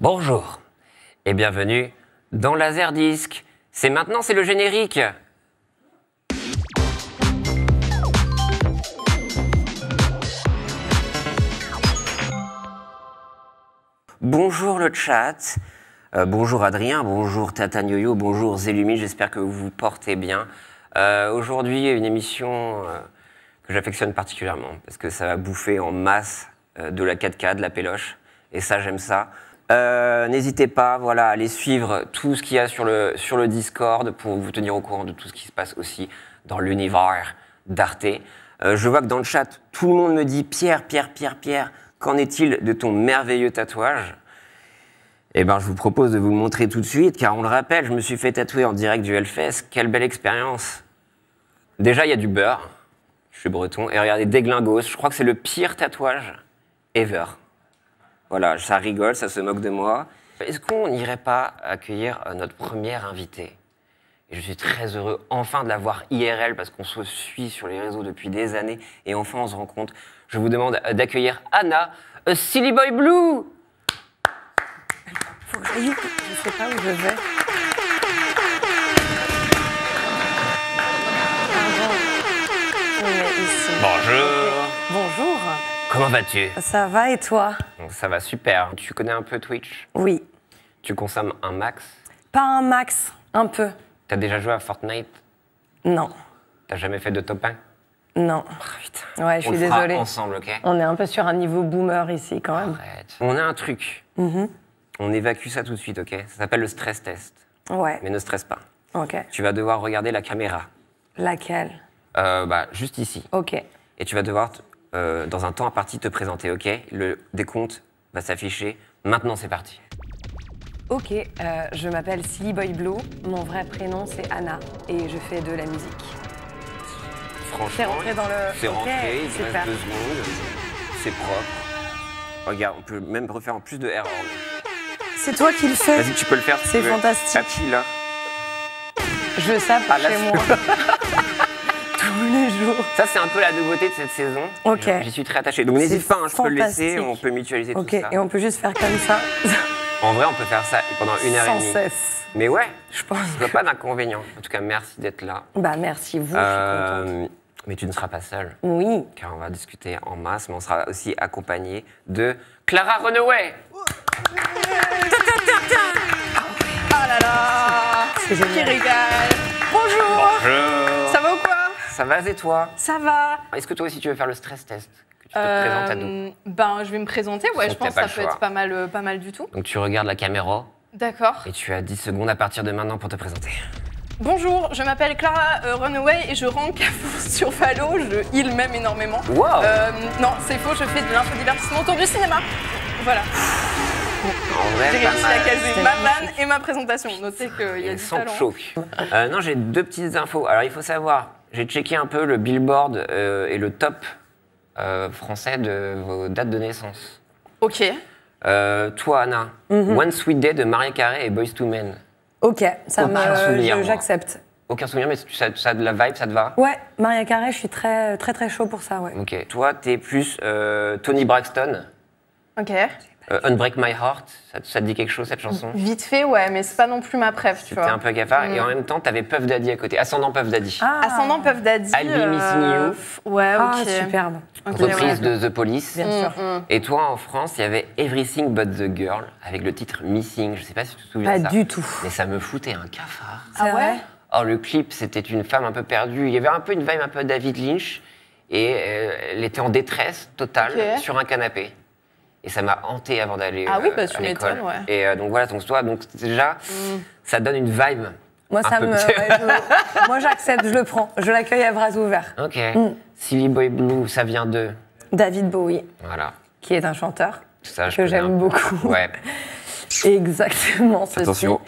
Bonjour et bienvenue dans Laserdisc. C'est maintenant, c'est le générique. Bonjour le chat, bonjour Adrien, bonjour Tata Yo-Yo, bonjour Zélumi, j'espère que vous vous portez bien. Aujourd'hui, une émission que j'affectionne particulièrement parce que ça va bouffer en masse de la 4K, de la péloche, et ça j'aime ça. N'hésitez pas à aller suivre tout ce qu'il y a sur le Discord pour vous tenir au courant de tout ce qui se passe aussi dans l'univers d'Arte. Je vois que dans le chat, tout le monde me dit « Pierre, qu'en est-il de ton merveilleux tatouage ?» Eh bien, je vous propose de vous le montrer tout de suite, car on le rappelle, je me suis fait tatouer en direct du Hellfest. Quelle belle expérience! Déjà, il y a du beurre. Je suis breton. Et regardez, Déglingos, je crois que c'est le pire tatouage ever. Voilà, ça rigole, ça se moque de moi. Est-ce qu'on n'irait pas accueillir notre première invitée? Et je suis très heureux enfin de la voir IRL parce qu'on se suit sur les réseaux depuis des années et enfin on se rencontre. Je vous demande d'accueillir Anna, a Silly Boy Blue. Faut que j'aille, je sais pas où je vais. Ici. Bonjour. Bonjour. Comment vas-tu? Ça va et toi? Ça va super. Tu connais un peu Twitch? Oui. Tu consommes un max? Pas un max, un peu. T'as déjà joué à Fortnite? Non. T'as jamais fait de top 1? Non. Oh, putain. Ouais, je suis On le fera désolée. ensemble, ok? On est un peu sur un niveau boomer ici quand même. Arrête. On a un truc. On évacue ça tout de suite, ok? Ça s'appelle le stress test. Ouais. Mais ne stresse pas. Ok. Tu vas devoir regarder la caméra. Laquelle? Juste ici. Ok. Et tu vas devoir, dans un temps imparti, te présenter, ok? Le décompte va s'afficher. Maintenant, c'est parti. Ok, je m'appelle Silly Boy Blue. Mon vrai prénom c'est Anna et je fais de la musique. Franchement, C'est rentré dans le... c'est Ok, rentré, il super. reste 2 secondes. C'est propre. Regarde, on peut même refaire en plus de erreurs. C'est toi qui le fais? Vas-y, tu peux le faire. si C'est tu veux. fantastique. Appuie là. Je sape Ah, là, chez moi. Tous les jours. Ça, c'est un peu la nouveauté de cette saison. Ok. J'y suis très attaché. Donc n'hésite pas, je peux le laisser, fantastique. on peut mutualiser Ok, tout ça. et on peut juste faire comme ça, En vrai, on peut faire ça pendant 1h30. sans cesse. Mais ouais, Je pense. je vois pas d'inconvénient. En tout cas, merci d'être là. Bah merci, vous, je suis contente. Mais tu ne seras pas seule, Oui. car on va discuter en masse, mais on sera aussi accompagné de Clara Runaway. Ah là là, C'est génial. qui régale. Bonjour. Bonjour. Ça va ou quoi? Ça va et toi? Ça va. Est-ce que toi aussi tu veux faire le stress test? Que tu te présentes à nous. Ben, je vais me présenter. Ouais, Faut je que t'aies pense pas que le ça peut choix. être pas mal du tout. Donc tu regardes la caméra D'accord. et tu as 10 secondes à partir de maintenant pour te présenter. Bonjour, je m'appelle Clara Runaway et je rank sur Valo. Je heal même énormément. Wow. Non, c'est faux. Je fais de l'infodivertissement autour du cinéma. Voilà. En vrai, J'ai pas réussi à mal. caser ma vanne et ma présentation. Notez qu'il y a du Sans talent. choc. Non, j'ai 2 petites infos. Alors, il faut savoir, j'ai checké un peu le billboard et le top français de vos dates de naissance. Ok. Toi, Anna, One Sweet Day de Mariah Carey et Boyz II Men. Ok, ça Aucun souvenir, moi. j'accepte. Aucun souvenir, mais ça a de la vibe, ça te va? Ouais, Mariah Carey, je suis très chaud pour ça, ouais. Ok. Toi, t'es plus Tony Braxton, Ok. Unbreak My Heart. Ça te dit quelque chose, cette chanson? Vite fait, ouais, mais c'est pas non plus ma préf, tu C'était vois. un peu cafard. Et en même temps, t'avais Puff Daddy à côté. Ascendant Puff Daddy. Ah, Ascendant Puff Daddy. I'll be missing you. Ouais, ok. ah, superbe. Ok, Reprise ouais. de The Police. Bien sûr. Et toi, en France, il y avait Everything But The Girl, avec le titre Missing. Je sais pas si tu te souviens Pas de ça. du tout. Mais ça me foutait un cafard. C'est Ah ouais? vrai? Oh, le clip, c'était une femme un peu perdue. Il y avait un peu une vibe un peu David Lynch. Et elle était en détresse totale Ok. sur un canapé. Et ça m'a hanté avant d'aller Ah oui, bah, à tu l'école. m'étonnes, ouais. Et donc voilà, donc déjà, ça donne une vibe. Moi, Un ça peu me. petit. Moi, j'accepte, je le prends. Je l'accueille à bras ouverts. Ok. Silly Boy Blue, ça vient de... David Bowie, Voilà. qui est un chanteur Ça, je que connais un j'aime peu. beaucoup. Ouais. Exactement, ceci. Attention.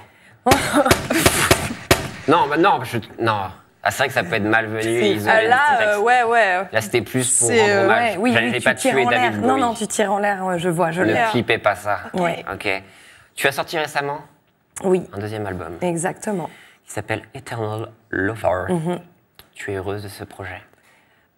Non, bah non, non. Ah, c'est vrai que ça peut être malvenu et isolé. Ah, le là, texte. ouais. Là, c'était plus pour C'est, rendre hommage. Ouais, oui, J'allais oui, pas tu tires tuer en l'air. David Non, Bowie. non, tu tires en l'air, ouais, je vois, je Ne l'ai. clippez pas ça. Ouais. Ok. Tu as sorti récemment Oui, un deuxième album exactement. qui s'appelle Eternal Lover. Tu es heureuse de ce projet?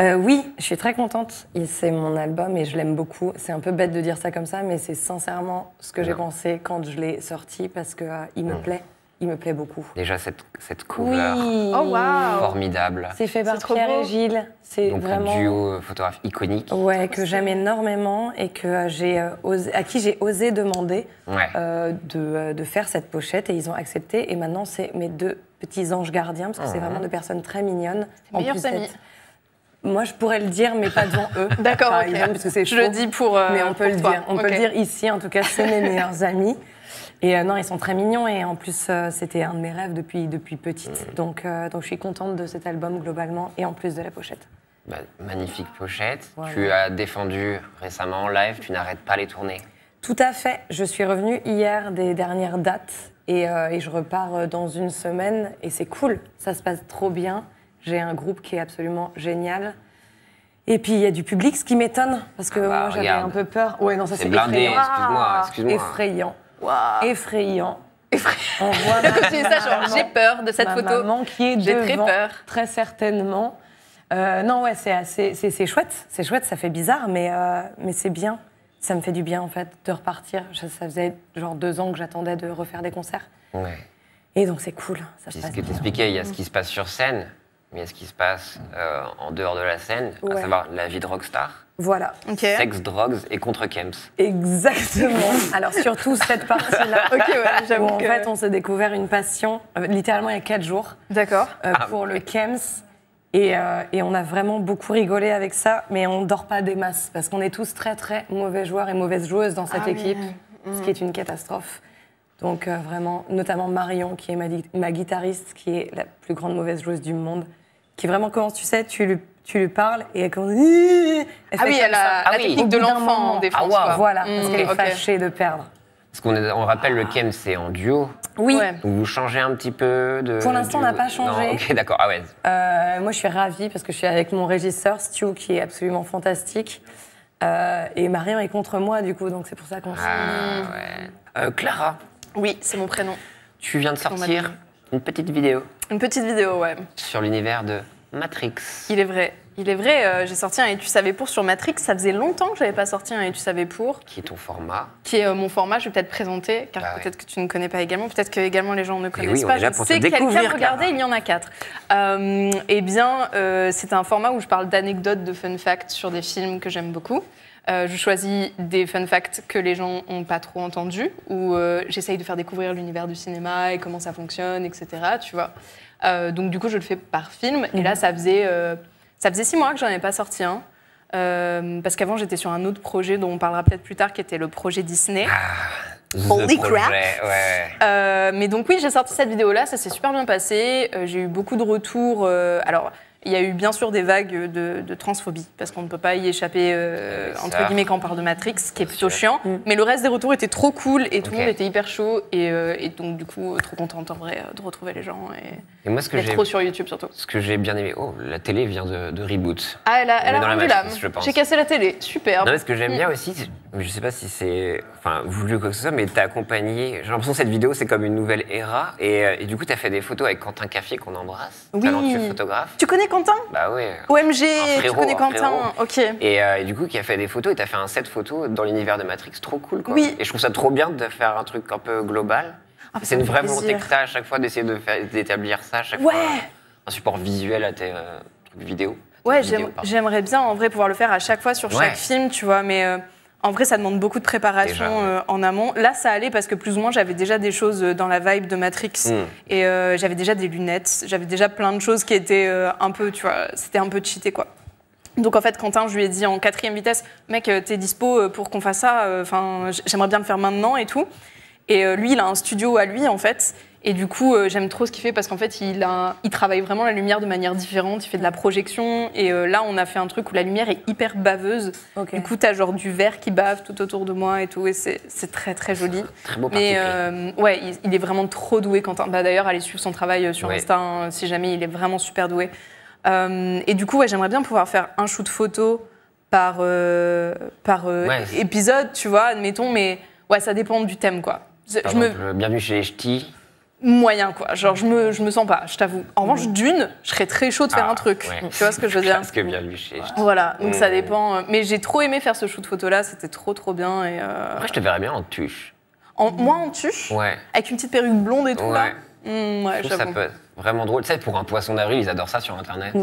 Oui, je suis très contente. C'est mon album et je l'aime beaucoup. C'est un peu bête de dire ça comme ça, mais c'est sincèrement ce que j'ai pensé quand je l'ai sorti parce que il me plaît. Il me plaît beaucoup. Déjà, cette cover Oh waouh. formidable. C'est fait par trop Pierre beau. et Gilles. C'est Donc, vraiment un duo photographe iconique. ouais, que j'aime énormément et que à qui j'ai osé demander Ouais. de faire cette pochette et ils ont accepté. Et maintenant, c'est mes 2 petits anges gardiens parce que c'est vraiment 2 personnes très mignonnes. Tes meilleurs plus amis. d'être- Moi, je pourrais le dire, mais pas devant eux. D'accord, par ok. exemple, parce que c'est Je le faux. dis pour. Mais on peut le pour toi. dire. On peut Ok. le dire ici. En tout cas, c'est mes meilleurs amis. Et non, ils sont très mignons. Et en plus, c'était un de mes rêves depuis petite. Donc, je suis contente de cet album globalement et en plus de la pochette. Bah, magnifique pochette. Voilà. Tu as défendu récemment en live, tu n'arrêtes pas les tournées. Tout à fait. Je suis revenue hier des dernières dates et je repars dans une semaine et c'est cool. Ça se passe trop bien. J'ai un groupe qui est absolument génial. Et puis il y a du public, ce qui m'étonne parce que Ah bah, moi j'avais regarde. un peu peur. Ouais, non, ça C'est c'est blindé, effrayant. excuse-moi. Effrayant. Waouh. Effrayant. On voit Le ma continuer ça, genre, maman- j'ai peur de cette ma photo. maman qui est J'ai très devant, peur. très certainement. Non, ouais, c'est chouette. C'est chouette, ça fait bizarre, mais c'est bien. Ça me fait du bien, en fait, de repartir. Ça faisait genre 2 ans que j'attendais de refaire des concerts. Ouais. Et donc, c'est cool. Ça se Puis ce passe que bien. tu expliquais, il y a ce qui se passe sur scène, mais il y a ce qui se passe en dehors de la scène, à Ouais. savoir la vie de rockstar, Voilà. Ok. sexe, drogues et contre-camps. Exactement. Alors, surtout cette partie-là. Ok, ouais, Où, j'avoue en que. fait, on s'est découvert une passion, littéralement il y a 4 jours, D'accord. pour le Kems. Et on a vraiment beaucoup rigolé avec ça, mais on dort pas des masses, parce qu'on est tous très, très mauvais joueurs et mauvaises joueuses dans cette Ah oui. équipe, ce qui est une catastrophe. Donc vraiment, notamment Marion, qui est ma guitariste, qui est la plus grande mauvaise joueuse du monde, qui vraiment commence, tu sais, tu lui parles et elle commence... Elle Ah fait oui, comme elle a ça. Ah la oui. technique Au de bout d'un l'enfant moment. en défense. Ah, waouh. quoi. Voilà, parce qu'elle est ok. fâchée de perdre. Parce on rappelle, le camp, c'est en duo. Oui, Ouais. Donc vous changez un petit peu de... Pour l'instant, on n'a pas Non, changé. ok, d'accord. Ah ouais. moi je suis ravie parce que je suis avec mon régisseur, Stu, qui est absolument fantastique. Et Marion est contre moi, du coup, donc c'est pour ça qu'on s'est... Ah ouais. Clara, Oui, c'est mon prénom. tu viens de On m'a sortir donné. une petite vidéo Une petite vidéo, ouais. sur l'univers de Matrix. Il est vrai. Il est vrai, j'ai sorti un Et tu savais pour sur Matrix. Ça faisait longtemps que j'avais pas sorti un Et tu savais pour, Qui est ton format? qui est mon format. Je vais peut-être présenter, car Bah ouais. peut-être que tu ne connais pas également, peut-être que également les gens ne connaissent oui, on pas. est là Je pour te sais que quelqu'un découvrir, regardait, Clara. il y en a 4. Eh bien, c'est un format où je parle d'anecdotes, de fun facts sur des films que j'aime beaucoup. Je choisis des fun facts que les gens n'ont pas trop entendus, où j'essaye de faire découvrir l'univers du cinéma et comment ça fonctionne, etc. Tu vois. Donc du coup, je le fais par film. Et là, ça faisait 6 mois que j'en avais pas sorti un. Parce qu'avant, j'étais sur un autre projet dont on parlera peut-être plus tard, qui était le projet Disney. Holy The crap. projet, ouais. Mais donc oui, j'ai sorti cette vidéo-là, ça s'est super bien passé. J'ai eu beaucoup de retours. Alors, il y a eu bien sûr des vagues de transphobie, parce qu'on ne peut pas y échapper, entre ça. guillemets, quand on parle de Matrix, ce qui est plutôt sûr. chiant. Mais le reste des retours était trop cool et tout le Ok. monde était hyper chaud. Et donc, du coup, trop contente en vrai de retrouver les gens et Et moi, ce que d'être j'ai trop sur YouTube surtout. ce que j'ai bien aimé, oh, la télé vient de reboot. Ah, elle On a est dans la rendu Matrix, l'âme. je pense. J'ai cassé la télé, super. Non, mais ce que j'aime bien aussi, mais je sais pas si c'est voulu ou quoi que ce soit, mais t'as accompagné. J'ai l'impression que cette vidéo, c'est comme une nouvelle era. Et du coup, t'as fait des photos avec Quentin Caffier, qu'on embrasse. Oui. Talentueux photographe. Tu connais Quentin? Bah ouais. OMG, Un tu frérot, connais un Quentin? frérot. Ok. Et du coup, qui a fait des photos, et t'as fait un set photos dans l'univers de Matrix, trop cool, quoi. Oui. Et je trouve ça trop bien de faire un truc un peu global. Ah, C'est ça une me fait vraie plaisir. volonté que t'as à chaque fois d'essayer d'établir ça à chaque Ouais. fois. Un support visuel à tes trucs vidéo. Ouais, Vidéo, pardon. j'aimerais bien en vrai pouvoir le faire à chaque fois sur Ouais. chaque film, tu vois, mais en vrai ça demande beaucoup de préparation Déjà, ouais. en amont. Là ça allait parce que plus ou moins j'avais déjà des choses dans la vibe de Matrix et j'avais déjà des lunettes, j'avais déjà plein de choses qui étaient un peu, tu vois, c'était un peu cheaté quoi. Donc en fait Quentin, je lui ai dit en 4e vitesse, mec t'es dispo pour qu'on fasse ça, enfin j'aimerais bien le faire maintenant et tout. Et lui il a un studio à lui en fait. Et du coup, j'aime trop ce qu'il fait parce qu'en fait, il travaille vraiment la lumière de manière différente. Il fait de la projection. Et là, on a fait un truc où la lumière est hyper baveuse. Ok. Du coup, t'as genre du verre qui bave tout autour de moi et tout. Et c'est très, très joli. Très beau parti Mais pris. ouais, il est vraiment trop doué, Quentin. Bah, d'ailleurs, allez suivre son travail sur Ouais. Insta, hein, si jamais, il est vraiment super doué. Et du coup, ouais, j'aimerais bien pouvoir faire un shoot photo par Ouais. épisode, tu vois, admettons. Mais ouais, ça dépend du thème, quoi. Par exemple, Bienvenue chez les Ch'tis. moyen, quoi. Genre, je me sens pas, je t'avoue. En revanche, d'une, je serais très chaud de faire un truc. Ouais. Tu vois ce que je veux dire? Parce que bien luché. Voilà, donc ça dépend. Mais j'ai trop aimé faire ce shoot photo-là, c'était trop bien. Et Après, je te verrais bien en tuche. moi, en tuche, Ouais. avec une petite perruque blonde et tout, là. Ouais, Ouais, je trouve que ça j'avoue. peut être vraiment drôle. Tu sais, pour un poisson d'avril, ils adorent ça sur Internet.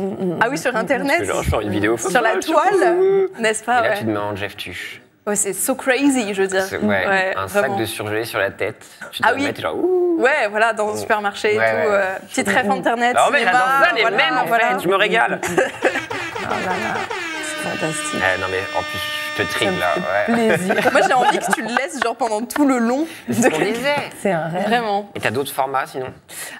Ah oui, sur Internet, Parce que genre, je fais une vidéo sur la toile, n'est-ce Et pas? là, Ouais. tu te mets en Jeff Tuche. Ouais, c'est so crazy, je veux dire. Ouais, un sac vraiment. de surgelé sur la tête. Tu Ah dois oui. mettre genre ouh. Ouais, voilà, dans un supermarché et Ouais, tout. ouais. Petite ref internet. Non, mais cinéma, j'adore ça, les voilà, mêmes en voilà. fait. Je me régale. Ah là là, c'est fantastique. Non, mais en plus, je te trigue là. Ouais. Plaisir. Moi, j'ai envie que tu le laisses genre pendant tout le long. C'est ce qu'on disait. C'est un rêve. Vraiment. Et t'as d'autres formats sinon?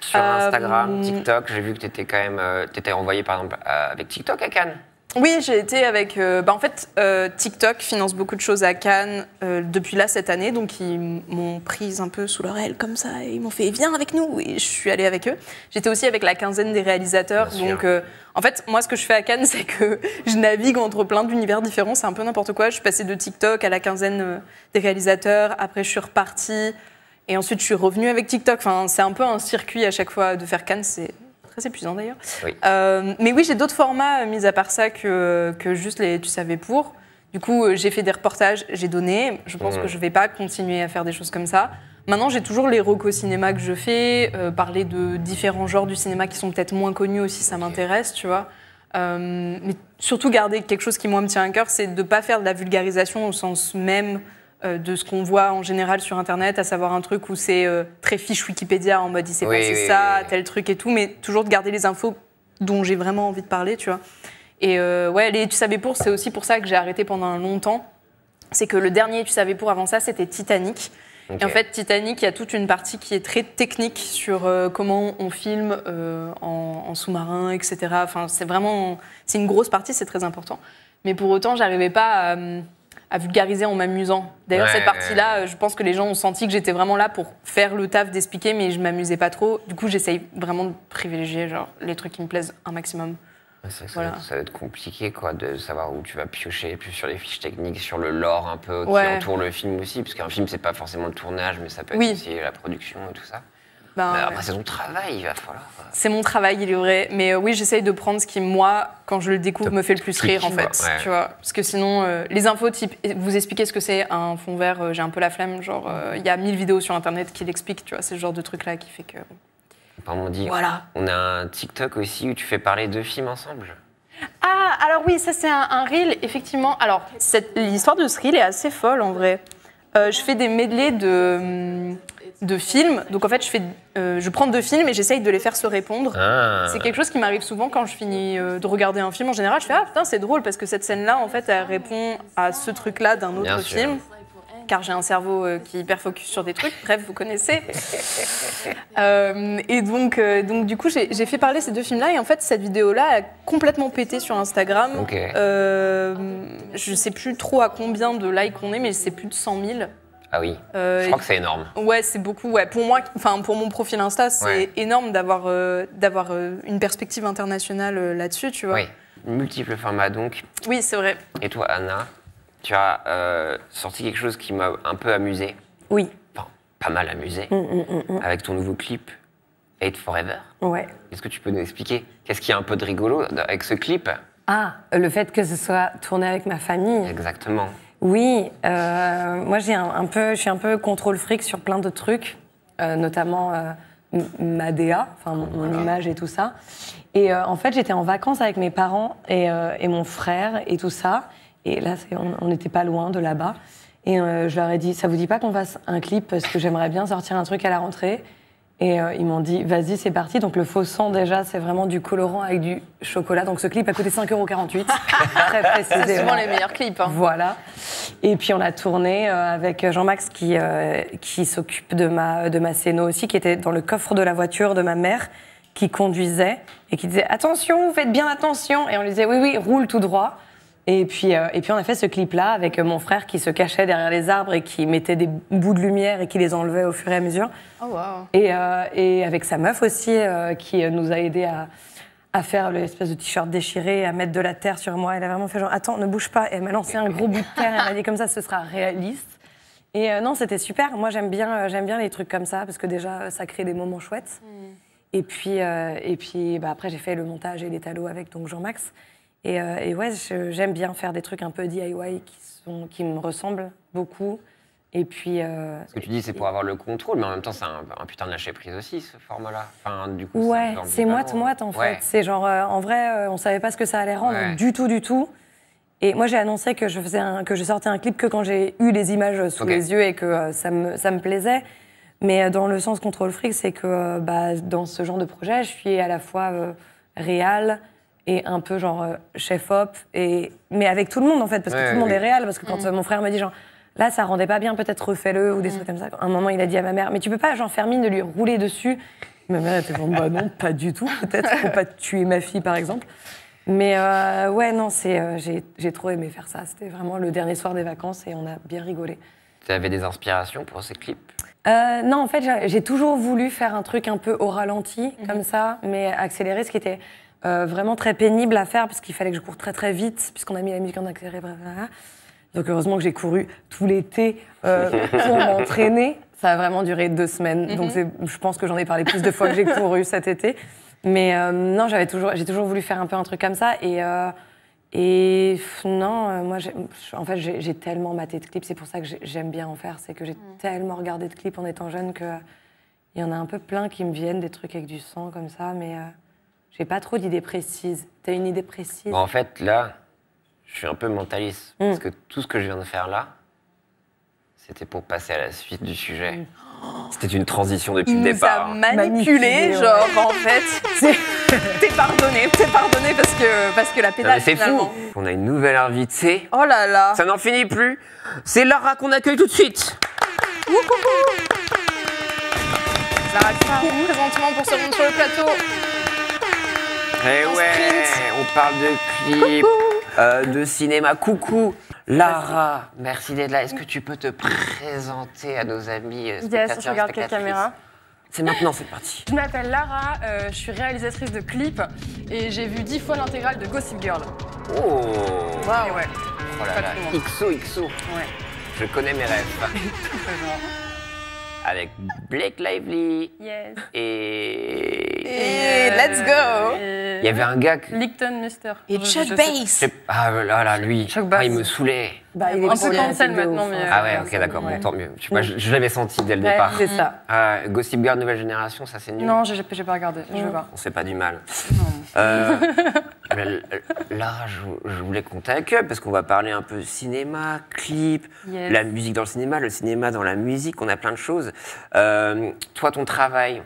Sur Instagram, TikTok, j'ai vu que t'étais quand même. T'étais envoyé par exemple avec TikTok à Cannes. Oui, j'ai été avec. En fait, TikTok finance beaucoup de choses à Cannes depuis là cette année, donc ils m'ont prise un peu sous leur aile comme ça et ils m'ont fait viens avec nous et je suis allée avec eux. J'étais aussi avec la quinzaine des réalisateurs, Bien donc sûr. en fait, moi ce que je fais à Cannes, c'est que je navigue entre plein d'univers différents, c'est un peu n'importe quoi. Je suis passée de TikTok à la quinzaine des réalisateurs, après je suis repartie et ensuite je suis revenue avec TikTok. Enfin, c'est un peu un circuit à chaque fois de faire Cannes, c'est très épuisant d'ailleurs. Oui. Mais oui, j'ai d'autres formats, mis à part ça, que juste les Tu savais pour. Du coup, j'ai fait des reportages, j'ai donné. Je pense que je ne vais pas continuer à faire des choses comme ça. Maintenant, j'ai toujours les recos cinéma que je fais. Parler de différents genres du cinéma qui sont peut-être moins connus aussi, ça m'intéresse, tu vois. Mais surtout garder quelque chose qui, moi, me tient à cœur, c'est de ne pas faire de la vulgarisation au sens même de ce qu'on voit en général sur Internet, à savoir un truc où c'est très fiche Wikipédia, en mode il s'est passé ça, tel truc et tout, mais toujours de garder les infos dont j'ai vraiment envie de parler, tu vois. Et ouais, les Tu savais pour, c'est aussi pour ça que j'ai arrêté pendant longtemps. C'est que le dernier Tu savais pour avant ça, c'était Titanic. Ok. Et en fait, Titanic, il y a toute une partie qui est très technique sur comment on filme en sous-marin, etc. Enfin, c'est une grosse partie, c'est très important. Mais pour autant, j'arrivais pas à vulgariser en m'amusant. D'ailleurs, Ouais, cette partie-là, je pense que les gens ont senti que j'étais vraiment là pour faire le taf d'expliquer, mais je m'amusais pas trop. Du coup, j'essaye vraiment de privilégier genre, les trucs qui me plaisent un maximum. Ça Voilà. va être compliqué quoi, de savoir où tu vas piocher, puis sur les fiches techniques, sur le lore un peu Ouais. qui entoure le film aussi, parce qu'un film c'est pas forcément le tournage, mais ça peut être Oui. aussi la production et tout ça. Ben, Mais ouais. après c'est ton travail, il va falloir. C'est mon travail, il est vrai. Mais oui, j'essaye de prendre ce qui, moi, quand je le découvre, me fait le plus rire, en kiffes, fait. quoi, ouais. Tu vois. Parce que sinon, les infos, type, vous expliquez ce que c'est un fond vert, j'ai un peu la flemme. Genre, il y a 1000 vidéos sur Internet qui l'expliquent, tu vois. C'est ce genre de truc-là qui fait que... Enfin, on dit, Voilà. on a un TikTok aussi où tu fais parler deux films ensemble. Ah, alors oui, ça, c'est un reel, effectivement. Alors, l'histoire de ce reel est assez folle, en vrai. Je fais des medleys de films. Donc, en fait, je prends deux films et j'essaye de les faire se répondre. Ah. C'est quelque chose qui m'arrive souvent quand je finis de regarder un film. En général, je fais ah putain c'est drôle parce que cette scène-là en fait elle répond à ce truc-là d'un Bien autre sûr. film. Car j'ai un cerveau qui est hyper focus sur des trucs. Bref, vous connaissez. Et donc du coup j'ai fait parler ces deux films-là et en fait cette vidéo-là a complètement pété sur Instagram. Ok. Je sais plus trop à combien de likes on est, mais c'est plus de 100 000. Ah oui, je crois que c'est énorme. Ouais, c'est beaucoup. Ouais. Pour moi, enfin pour mon profil Insta, c'est Ouais. énorme d'avoir une perspective internationale là-dessus, tu vois. Oui, multiples formats donc. Oui, c'est vrai. Et toi Anna, tu as sorti quelque chose qui m'a un peu amusé, Oui, enfin pas mal amusé, avec ton nouveau clip Hate Forever. ouais. Est-ce que tu peux nous expliquer qu'est-ce qu'il y a un peu de rigolo avec ce clip? Ah, le fait que ce soit tourné avec ma famille. Exactement. Oui, moi je suis un peu contrôle fric sur plein de trucs, notamment ma DA, enfin mon image et tout ça. Et en fait, j'étais en vacances avec mes parents et mon frère et tout ça. Et là, on n'était pas loin de là-bas. Et je leur ai dit, ça vous dit pas qu'on fasse un clip parce que j'aimerais bien sortir un truc à la rentrée. Et ils m'ont dit, vas-y, c'est parti. Donc le faux sang, déjà, c'est vraiment du colorant avec du chocolat. Donc ce clip a coûté 5,48 €, très précisément. C'est souvent les meilleurs clips. Hein. Voilà. Et puis on a tourné avec Jean-Max qui s'occupe de ma scéno aussi, qui était dans le coffre de la voiture de ma mère, qui conduisait et qui disait attention, faites bien attention. Et on lui disait oui, oui, roule tout droit. Et puis on a fait ce clip-là avec mon frère qui se cachait derrière les arbres et qui mettait des bouts de lumière et qui les enlevait au fur et à mesure. Oh wow. Et avec sa meuf aussi, qui nous a aidés à faire l'espèce de t-shirt déchiré, à mettre de la terre sur moi. Elle a vraiment fait genre, attends, ne bouge pas. Et elle m'a lancé un gros bout de terre. Elle m'a dit comme ça, ce sera réaliste. Et non, c'était super. Moi, j'aime bien les trucs comme ça parce que déjà, ça crée des moments chouettes. Et puis après, j'ai fait le montage et l'étalo avec donc Jean-Max. Et ouais, j'aime bien faire des trucs un peu DIY qui me ressemblent beaucoup. Et puis. Ce que tu dis, c'est pour avoir le contrôle, mais en même temps, c'est un putain de lâcher prise aussi, ce format-là. Enfin, du coup, ouais, c'est moite-moite en fait. Ouais. C'est genre, en vrai, on savait pas ce que ça allait rendre du tout. Et moi, j'ai annoncé que je sortais un clip que quand j'ai eu les images sous les yeux et que ça me plaisait. Mais dans le sens contrôle fric, c'est que dans ce genre de projet, je suis à la fois réal et un peu genre chef-op, mais avec tout le monde en fait, parce que tout le monde est réal. Parce que quand mon frère me dit genre, là, ça rendait pas bien, peut-être refais-le ou des trucs comme ça. À un moment, il a dit à ma mère, mais tu peux pas genre faire mine de lui rouler dessus. Ma mère était comme, bah non, pas du tout, peut-être, pour pas tuer ma fille par exemple. Mais ouais, non, j'ai trop aimé faire ça. C'était vraiment le dernier soir des vacances et on a bien rigolé. Tu avais des inspirations pour ces clips? Non, en fait, j'ai toujours voulu faire un truc un peu au ralenti, comme ça, mais accéléré, ce qui était vraiment très pénible à faire, parce qu'il fallait que je cours très très vite, puisqu'on a mis la musique en accéléré, blablabla. Donc heureusement que j'ai couru tout l'été pour m'entraîner. Ça a vraiment duré 2 semaines, donc je pense que j'en ai parlé plus de fois que j'ai couru cet été. Mais non, j'ai toujours voulu faire un peu un truc comme ça, non, moi, en fait, j'ai tellement maté de clips, c'est pour ça que j'aime bien en faire, c'est que j'ai tellement regardé de clips en étant jeune qu'il y en a un peu plein qui me viennent, des trucs avec du sang comme ça, mais j'ai pas trop d'idées précises. T'as une idée précise? Bon, en fait, là, je suis un peu mentaliste, parce que tout ce que je viens de faire là, c'était pour passer à la suite du sujet. C'était une transition depuis le départ. Il nous a manipulé, genre, en fait. T'es pardonné parce que la pédale, C'est finalement. fou. On a une nouvelle invitée. Oh là là. Ça n'en finit plus. C'est Lara qu'on accueille tout de suite. Lara qui court présentement pour se rendre sur le plateau. Eh ouais, on parle de clips, de cinéma. Coucou Lara, merci d'être là. Est-ce que tu peux te présenter à nos amis spectateurs, Yes, je regarde quelle spectatrices? caméra? C'est maintenant, c'est parti. Je m'appelle Lara, je suis réalisatrice de clips et j'ai vu 10 fois l'intégrale de Gossip Girl. Oh, Et ouais. oh là là, XO. Ouais. Je connais mes rêves. Avec Blake Lively Yes. Et let's go. il y avait un gars que... Licton Mister. Et Chuck Bass. Ah là, lui, Chuck Bass. il me saoulait. Il est Un peu problématique cancel de ouf, maintenant, mais... Ah ouais, ok, d'accord, bon, tant mieux. Moi, je l'avais senti dès le départ. C'est ça. Ah, Gossip Girl Nouvelle Génération, ça c'est nul. Non, j'ai pas regardé, je veux pas. On se fait pas du mal. Non. Mais Lara, je voulais qu'on t'accueille parce qu'on va parler un peu cinéma, clip, Yes. la musique dans le cinéma dans la musique, on a plein de choses. Toi, ton travail,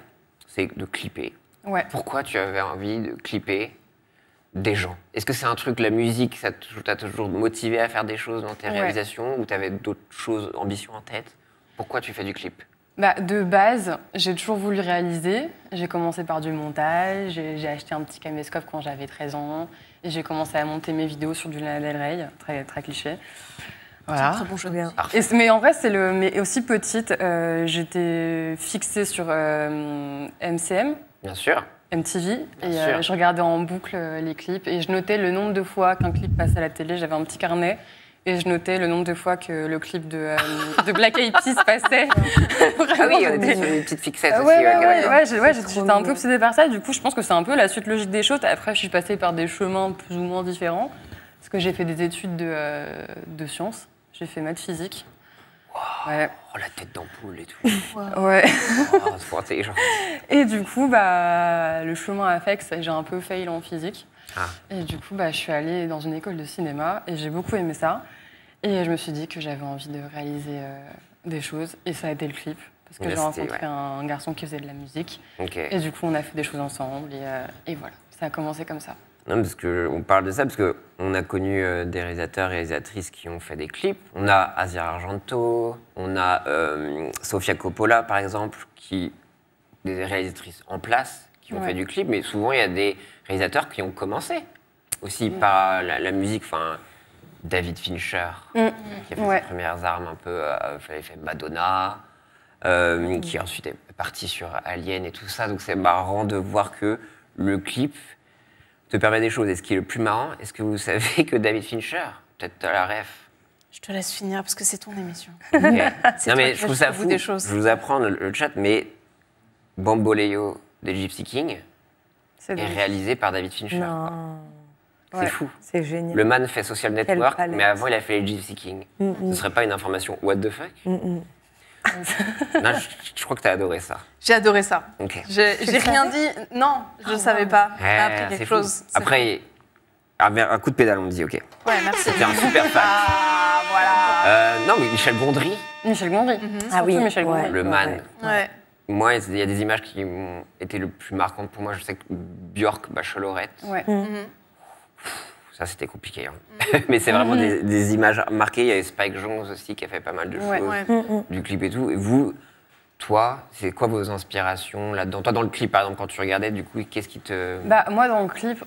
c'est de clipper. Ouais. Pourquoi tu avais envie de clipper des gens? Est-ce que c'est un truc, la musique, ça t'a toujours motivé à faire des choses dans tes réalisations ou tu avais d'autres choses, ambitions en tête? Pourquoi tu fais du clip? Bah, de base, j'ai toujours voulu réaliser. J'ai commencé par du montage, j'ai acheté un petit caméscope quand j'avais 13 ans, et j'ai commencé à monter mes vidéos sur du Lana Del Rey, très, très cliché. Voilà. Très bon jeu. Mais en vrai, mais aussi petite, j'étais fixée sur MCM, Bien sûr. MTV, Bien et sûr. je regardais en boucle les clips, et je notais le nombre de fois qu'un clip passait à la télé. J'avais un petit carnet, et je notais le nombre de fois que le clip de Black Eyed Peas passait. Ah oui, on était sur une petite fixette aussi. J'étais un peu obsédée par ça. Du coup, je pense que c'est un peu la suite logique des choses. Après, je suis passée par des chemins plus ou moins différents, parce que j'ai fait des études de sciences. J'ai fait maths physique. Ouais. Oh, la tête d'ampoule et tout. Ouais. Oh, c'est trop intelligent. Et du coup, le chemin a fait que j'ai un peu fail en physique. Ah. Et du coup, je suis allée dans une école de cinéma et j'ai beaucoup aimé ça. Et je me suis dit que j'avais envie de réaliser des choses. Et ça a été le clip. Parce que j'ai rencontré un garçon qui faisait de la musique. Ok. Et du coup, on a fait des choses ensemble. Et voilà, ça a commencé comme ça. Non, parce qu'on parle de ça, parce qu'on a connu des réalisateurs et réalisatrices qui ont fait des clips. On a Asia Argento, on a Sofia Coppola, par exemple, des réalisatrices en place qui ont fait du clip. Mais souvent, il y a des réalisateurs qui ont commencé aussi par la musique. Enfin, David Fincher, qui a fait ses premières armes un peu, il avait fait Madonna, qui ensuite est parti sur Alien et tout ça. Donc c'est marrant de voir que le clip te permet des choses. Et ce qui est le plus marrant, est-ce que vous savez que David Fincher, peut-être à la ref, Je te laisse finir parce que c'est ton émission. Ok. C'est Non, toi mais qui je trouve vas ça jusqu'au bout fou. des choses. Je vous apprends le chat, mais Bamboléo des Gypsy King C'est est dingue. réalisé par David Fincher. Non, C'est Ouais. fou. c'est génial. Le man fait Social Network, palette. mais avant, il a fait les Gypsy King. Ce serait pas une information what the fuck Non, je crois que t'as adoré ça. J'ai adoré ça. Ok. J'ai rien dit. Non, je ne savais pas. J'ai Ouais, appris c'est quelque fou. chose. C'est Après, un coup de pédale, on me dit, ok. fou. Ouais, merci. C'était un super fact. Ah, voilà. Non, mais Michel Gondry, Michel Gondry. Ah oui, Michel Gondry. ouais. le man. Ouais. Moi, il y a des images qui ont été le plus marquantes pour moi. Je sais que Björk, Bachelorette, Ouais. ça c'était compliqué. Hein. Mais c'est vraiment des images marquées. Il y avait Spike Jonze aussi qui a fait pas mal de Ouais. choses, Ouais. du clip et tout. Et vous, toi, c'est quoi vos inspirations là-dedans? Toi, dans le clip, par exemple, quand tu regardais, du coup, qu'est-ce qui te... Bah, moi, dans le clip,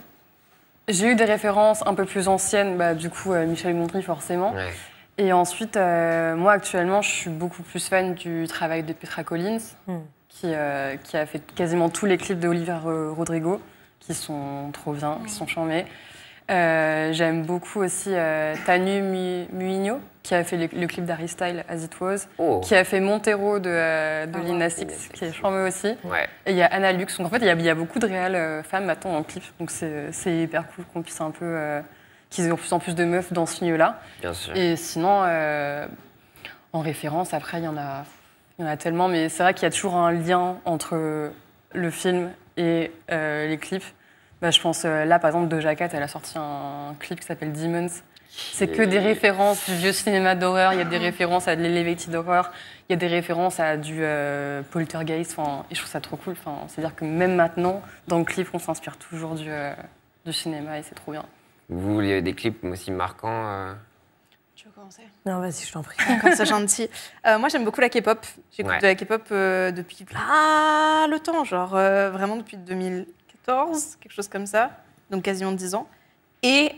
j'ai eu des références un peu plus anciennes. Bah, du coup, Michel Gondry, forcément. Ouais. Et ensuite, moi, actuellement, je suis beaucoup plus fan du travail de Petra Collins, qui a fait quasiment tous les clips de Olivia Rodrigo, qui sont trop bien, qui sont charmés. J'aime beaucoup aussi Tanu Muigno, qui a fait le clip d'Harry Styles, As It Was, Oh. qui a fait Montero de Lina Six, Lina Six. qui est charmé aussi. Ouais. Et il y a Anna Lux. Donc en fait, il y a beaucoup de réelles femmes maintenant dans le clip. Donc c'est hyper cool qu'on puisse un peu... qu'ils aient de plus en plus de meufs dans ce milieu-là. Bien sûr. Et sinon, en référence, après, il y en a tellement. Mais c'est vrai qu'il y a toujours un lien entre le film et les clips. Bah, je pense, là, par exemple, Doja Cat, elle a sorti un clip qui s'appelle Demons. C'est que des références du vieux cinéma d'horreur. Il y a des références à de l'Elevated Horror. Il y a des références à du Poltergeist. Et je trouve ça trop cool. C'est-à-dire que même maintenant, dans le clip, on s'inspire toujours du cinéma et c'est trop bien. Vous, il y a des clips aussi marquants Tu veux commencer? Non, vas-y, je t'en prie. Comme ça, gentil. Moi, j'aime beaucoup la K-pop. J'écoute Ouais. de la K-pop depuis le temps, genre vraiment depuis 2014, quelque chose comme ça, donc quasiment 10 ans. Et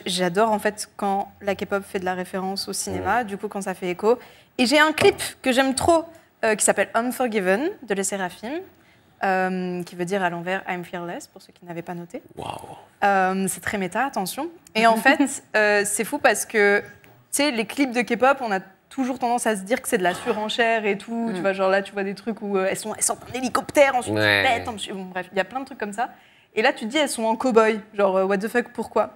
j'adore en fait quand la K-pop fait de la référence au cinéma, du coup quand ça fait écho. Et j'ai un clip que j'aime trop qui s'appelle Unforgiven de Les Séraphim, qui veut dire à l'envers I'm fearless, pour ceux qui n'avaient pas noté. Waouh. C'est très méta, attention. Et en fait, c'est fou parce que, tu sais, les clips de K-pop, on a toujours tendance à se dire que c'est de la surenchère et tout. Tu vois, genre là, tu vois des trucs où elles sortent en hélicoptère, ensuite Ouais. elles pètent, ensuite... Bon, bref, il y a plein de trucs comme ça. Et là, tu te dis, elles sont en cow-boy. Genre, what the fuck, pourquoi?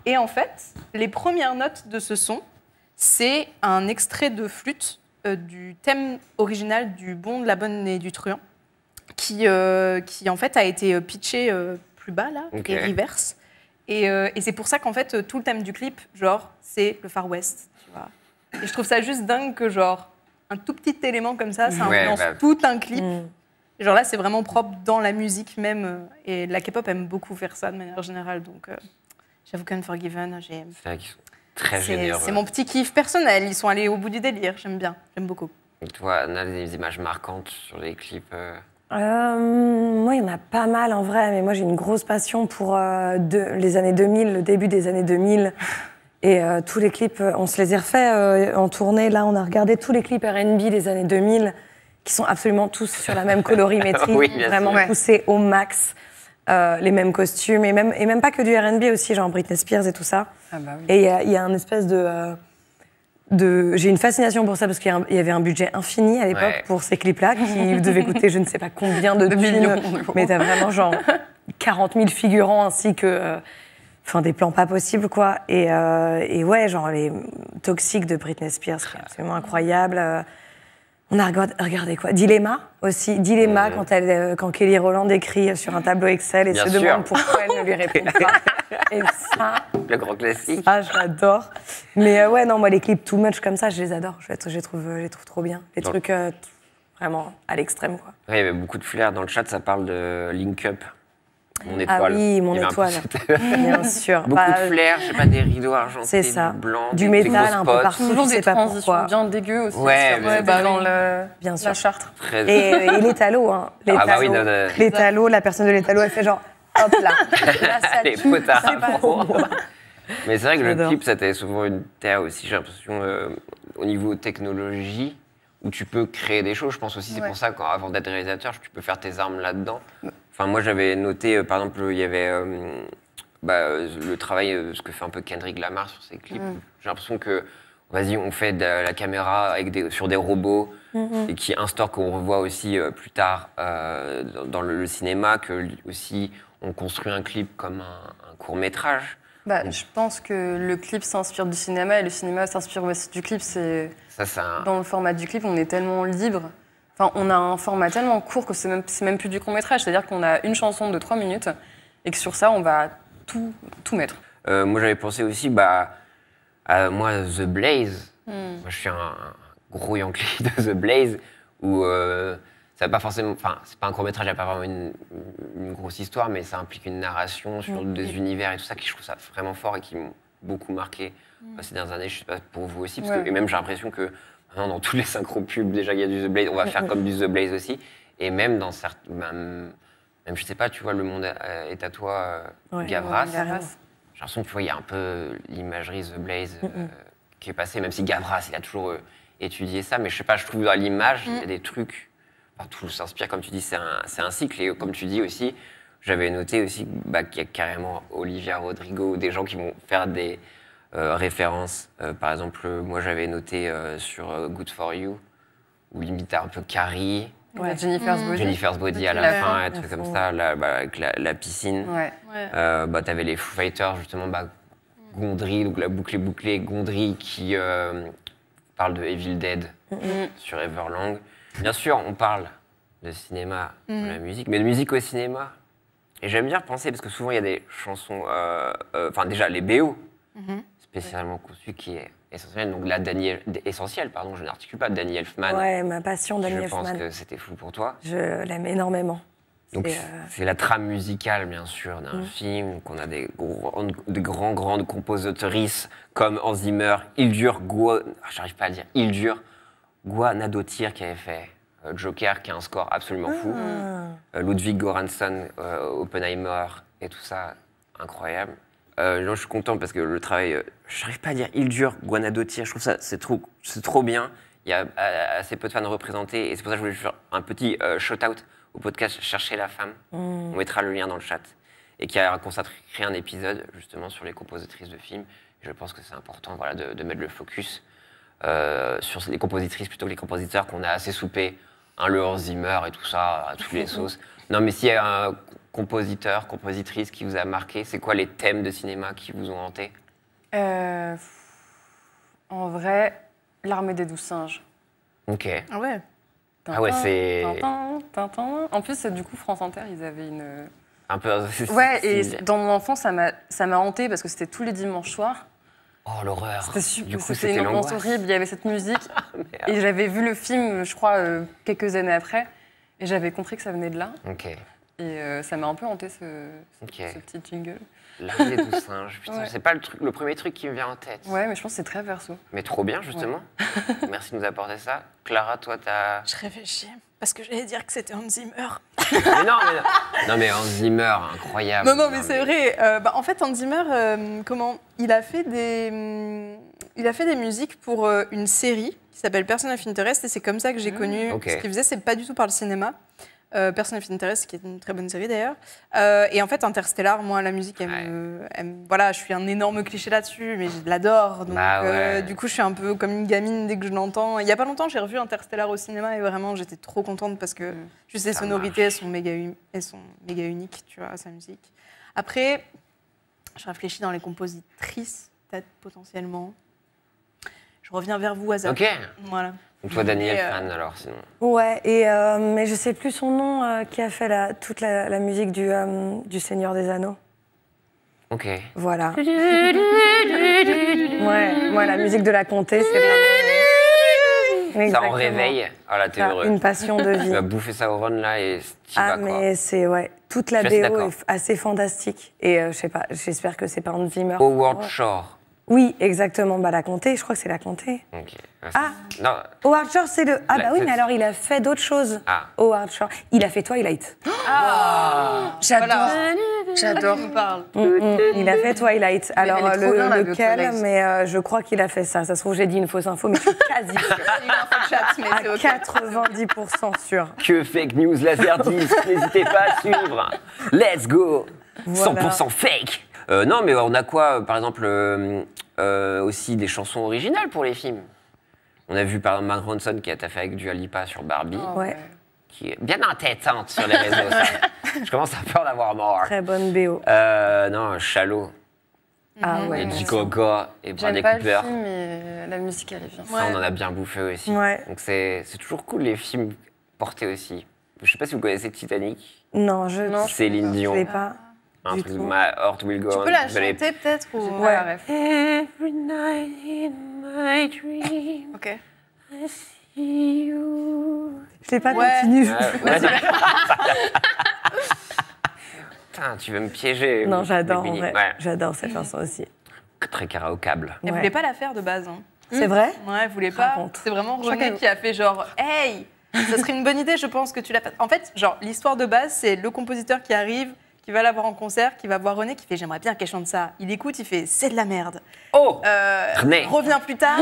Et en fait, les premières notes de ce son, c'est un extrait de flûte du thème original du Bon, de la Bonne et du Truand, qui en fait a été pitché plus bas là, Ok. et reverse. Et c'est pour ça qu'en fait tout le thème du clip, genre, c'est le Far West, tu vois. Et je trouve ça juste dingue que genre un tout petit élément comme ça Ouais, influence bah. tout un clip. Et genre là, c'est vraiment propre dans la musique même. Et la K-pop aime beaucoup faire ça de manière générale. Donc j'avoue qu'Unforgiven, C'est vrai qu'ils sont très généreux. c'est mon petit kiff personnel. Ils sont allés au bout du délire. J'aime bien, j'aime beaucoup. Et toi, on a des images marquantes sur les clips Moi, il y en a pas mal en vrai, mais moi j'ai une grosse passion pour les années 2000, le début des années 2000. Et tous les clips, on se les a refaits en tournée. Là, on a regardé tous les clips R&B des années 2000, qui sont absolument tous sur la même colorimétrie, Oui, bien vraiment sûr. poussés au max. Les mêmes costumes, et même pas que du R&B aussi, genre Britney Spears et tout ça. Ah bah oui. Et il y a un espèce j'ai une fascination pour ça parce qu'il y avait un budget infini à l'époque Ouais. pour ces clips-là qui devaient coûter je ne sais pas combien de millions thunes, d'euros. mais t'as vraiment genre 40 000 figurants ainsi que des plans pas possibles quoi. Et ouais, genre les Toxiques de Britney Spears, qui est absolument incroyable. On a regardé quoi? Dilemma aussi. Dilemma quand Kelly Rowland écrit sur un tableau Excel et Bien se sûr. demande pourquoi elle ne lui répond pas. Et ça, Le grand classique. j'adore. Mais ouais, non, moi, les clips too much comme ça, je les adore. Je les trouve trop bien. Les Dans- trucs vraiment à l'extrême, quoi. Ouais, il y avait beaucoup de flair. Dans le chat, ça parle de Link Up. Mon Ah étoile. oui, mon Il y avait un peu étoile. cette- Bien sûr. Beaucoup Bah, de flair, je sais pas, des rideaux argentés, c'est ça. du blanc, Du des métal gros un peu spots. partout. Toujours je des sais pas transitions pourquoi. bien dégueu aussi. Ouais, sur- mais dans Bien sûr. la Chartre. Très... Et l'étalo, hein. Ah bah oui, L'étalo, non, non. l'étalo, la personne de l'étalo, elle fait genre, hop là. Là, ça Les tue, potards c'est pas à fond. pour moi. Mais c'est vrai que le J'adore. clip, ça t'avait souvent une terre aussi, j'ai l'impression, au niveau technologie, où tu peux créer des choses. Je pense aussi, c'est Ouais. pour ça qu'avant d'être réalisateur, tu peux faire tes armes là-dedans. Enfin, moi, j'avais noté, par exemple, il y avait le travail, ce que fait un peu Kendrick Lamar sur ses clips. J'ai l'impression que vas-y, on fait de la caméra sur des robots et qui instaure qu'on revoit aussi plus tard dans le cinéma, que aussi on construit un clip comme un court-métrage. Je pense que le clip s'inspire du cinéma et le cinéma s'inspire aussi du clip. Dans le format du clip, on est tellement libre. Enfin, on a un format tellement court que c'est même plus du court-métrage. C'est-à-dire qu'on a une chanson de 3 minutes et que sur ça, on va tout mettre. Moi, j'avais pensé aussi à moi, The Blaze. Moi, je suis un gros Yankee de The Blaze, où ça va pas forcément... Enfin, c'est pas un court-métrage, il n'y a pas vraiment une grosse histoire, mais ça implique une narration sur des univers et tout ça, qui je trouve ça vraiment fort et qui m'ont beaucoup marqué ces dernières années. Je sais pas pour vous aussi, et même j'ai l'impression que maintenant, dans tous les synchro pubs, déjà, il y a du The Blaze, on va faire comme du The Blaze aussi. Et même dans certains... Même, je sais pas, tu vois, Le Monde est à toi, Gavras. J'ai l'impression que tu vois, il y a un peu l'imagerie The Blaze qui est passée, même si Gavras, il a toujours étudié ça. Mais je sais pas, je trouve dans l'image, il y a des trucs... Enfin, tout s'inspire, comme tu dis, c'est un cycle. Et comme tu dis aussi, j'avais noté aussi qu'il y a carrément Olivia Rodrigo, des gens qui vont faire des références. Par exemple, moi, j'avais noté sur Good For You, où limite un peu Carrie. Jennifer's Body à la fin, un truc comme ça, avec la piscine. T'avais les Foo Fighters, justement, Gondry, donc la boucle est bouclée, Gondry qui parle de Evil Dead sur Everlong. Bien sûr, on parle de cinéma, de la musique, mais de musique au cinéma. Et j'aime bien repenser, parce que souvent il y a des chansons, déjà les BO, spécialement conçues, qui est essentiel. Donc là, essentiel, pardon, je n'articule pas, Danny Elfman. Ouais, ma passion, Danny Elfman. Je pense que c'était fou pour toi. Je l'aime énormément. Donc c'est la trame musicale, bien sûr, d'un film, qu'on a des grandes compositrices comme Hans Zimmer, j'arrive pas à le dire, Hildur Guðnadóttir qui avait fait Joker, qui a un score absolument fou. Ludwig Göransson, Oppenheimer et tout ça, incroyable. Je suis content parce que le travail, j'arrive pas à dire Hildur Guðnadóttir, je trouve ça c'est trop bien. Il y a assez peu de fans représentés et c'est pour ça que je voulais faire un petit shout-out au podcast Chercher la femme. On mettra le lien dans le chat. Et qui a consacré un épisode justement sur les compositrices de films. Et je pense que c'est important de mettre le focus sur les compositrices plutôt que les compositeurs qu'on a assez soupé, le Hans Zimmer et tout ça, à toutes les sauces. Non, mais s'il y a un compositeur, compositrice qui vous a marqué, c'est quoi les thèmes de cinéma qui vous ont hanté? En vrai, L'Armée des 12 singes. Ok. Ah ouais. Ah ouais, c'est... Tintin. En plus, du coup, France Inter, ils avaient une... Un peu... Ouais, et dans mon enfance, ça m'a hantée parce que c'était tous les dimanches soirs. Oh, l'horreur. C'était super. C'était une ambiance horrible. Il y avait cette musique. Et j'avais vu le film, je crois, quelques années après. Et j'avais compris que ça venait de là. Ok. Et ça m'a un peu hanté, ce petit jingle. L'armée des 12 singes. Putain, c'est pas le premier truc qui me vient en tête. Ouais, mais je pense que c'est très perso. Mais trop bien, justement. Merci de nous apporter ça. Clara, toi, t'as... Je réfléchis. Parce que j'allais dire que c'était Hans Zimmer. Non, mais Hans Zimmer, incroyable. Non, mais c'est vrai. En fait, Hans Zimmer, il a fait des musiques pour une série qui s'appelle Person of Interest et c'est comme ça que j'ai connu ce qu'il faisait. C'est pas du tout par le cinéma. Person of Interest, qui est une très bonne série d'ailleurs. Et en fait, Interstellar, moi, la musique, voilà, je suis un énorme cliché là-dessus, mais je l'adore. Donc, du coup, je suis un peu comme une gamine dès que je l'entends. Il y a pas longtemps, j'ai revu Interstellar au cinéma et vraiment, j'étais trop contente parce que juste les sonorités, elles sont méga uniques, tu vois, sa musique. Après, je réfléchis dans les compositrices, peut-être potentiellement. Je reviens vers vous, Azab. Ok. Voilà. Donc toi, Danny Elfman, alors, sinon. Ouais, mais je sais plus son nom, qui a fait toute la musique du Seigneur des Anneaux. Ok. Voilà. Ouais, la musique de la comté, c'est vraiment... Exactement. Ça en réveille. Ah là, t'es heureux. Une passion de vie. Tu vas bouffer ça au run, là, et t'y vas, quoi. Mais c'est, toute la BO est assez fantastique. Et je sais pas, j'espère que c'est pas Hans Zimmer. Howard Shore. Oui, exactement. La comté, je crois que c'est la comté. Ok. Non. Howard Shore, c'est le... Ah bah oui, mais alors il a fait d'autres choses. Howard Shore. Il a fait Twilight. J'adore. J'adore. Il a fait Twilight. Alors lequel, mais je crois qu'il a fait ça. Ça se trouve, j'ai dit une fausse info, mais je suis quasi sûre. Une info de chat, mais c'est à 90% sûre. Que fake news laser 10, n'hésitez pas à suivre. Let's go. Voilà. 100% fake. Non, mais on a quoi, par exemple, aussi des chansons originales pour les films. On a vu par exemple Mark Ronson qui a taffé avec Dua Lipa sur Barbie, Ouais. qui est bien entêtante sur les réseaux. ça. Je commence à peur d'avoir mort. Très bonne BO. Non, Shallow, Ah ouais. Lady Gaga et Bradley J'aime pas le Cooper. film, mais la musique, elle est bien. Ça, on en a bien bouffé aussi. Ouais. Donc c'est toujours cool les films portés aussi. Je sais pas si vous connaissez Titanic. Non, je Céline je Dion. l'ai pas. Un du truc, tout. My Heart Will Go Tu On. peux la Vous allez- chanter peut-être ou... Ouais. La ref. Every night in my dream, Ok. I see you. Je l'ai pas Ouais. continue. Putain, tu veux me piéger. Non, j'adore en Bikini. vrai. Ouais, J'adore cette chanson aussi. très karaokable. Elle Ouais. voulait pas la faire de base. Hein. C'est vrai? Ouais, elle voulait pas. Raconte. C'est vraiment crois René qu'elle- qui a fait genre, hey, ça serait une bonne idée, je pense que tu la fasses. En fait, genre, l'histoire de base, c'est le compositeur qui arrive, qui va la voir en concert, qui va voir René, qui fait, j'aimerais bien qu'elle chante ça. Il écoute, il fait, c'est de la merde. Oh René. Reviens plus tard,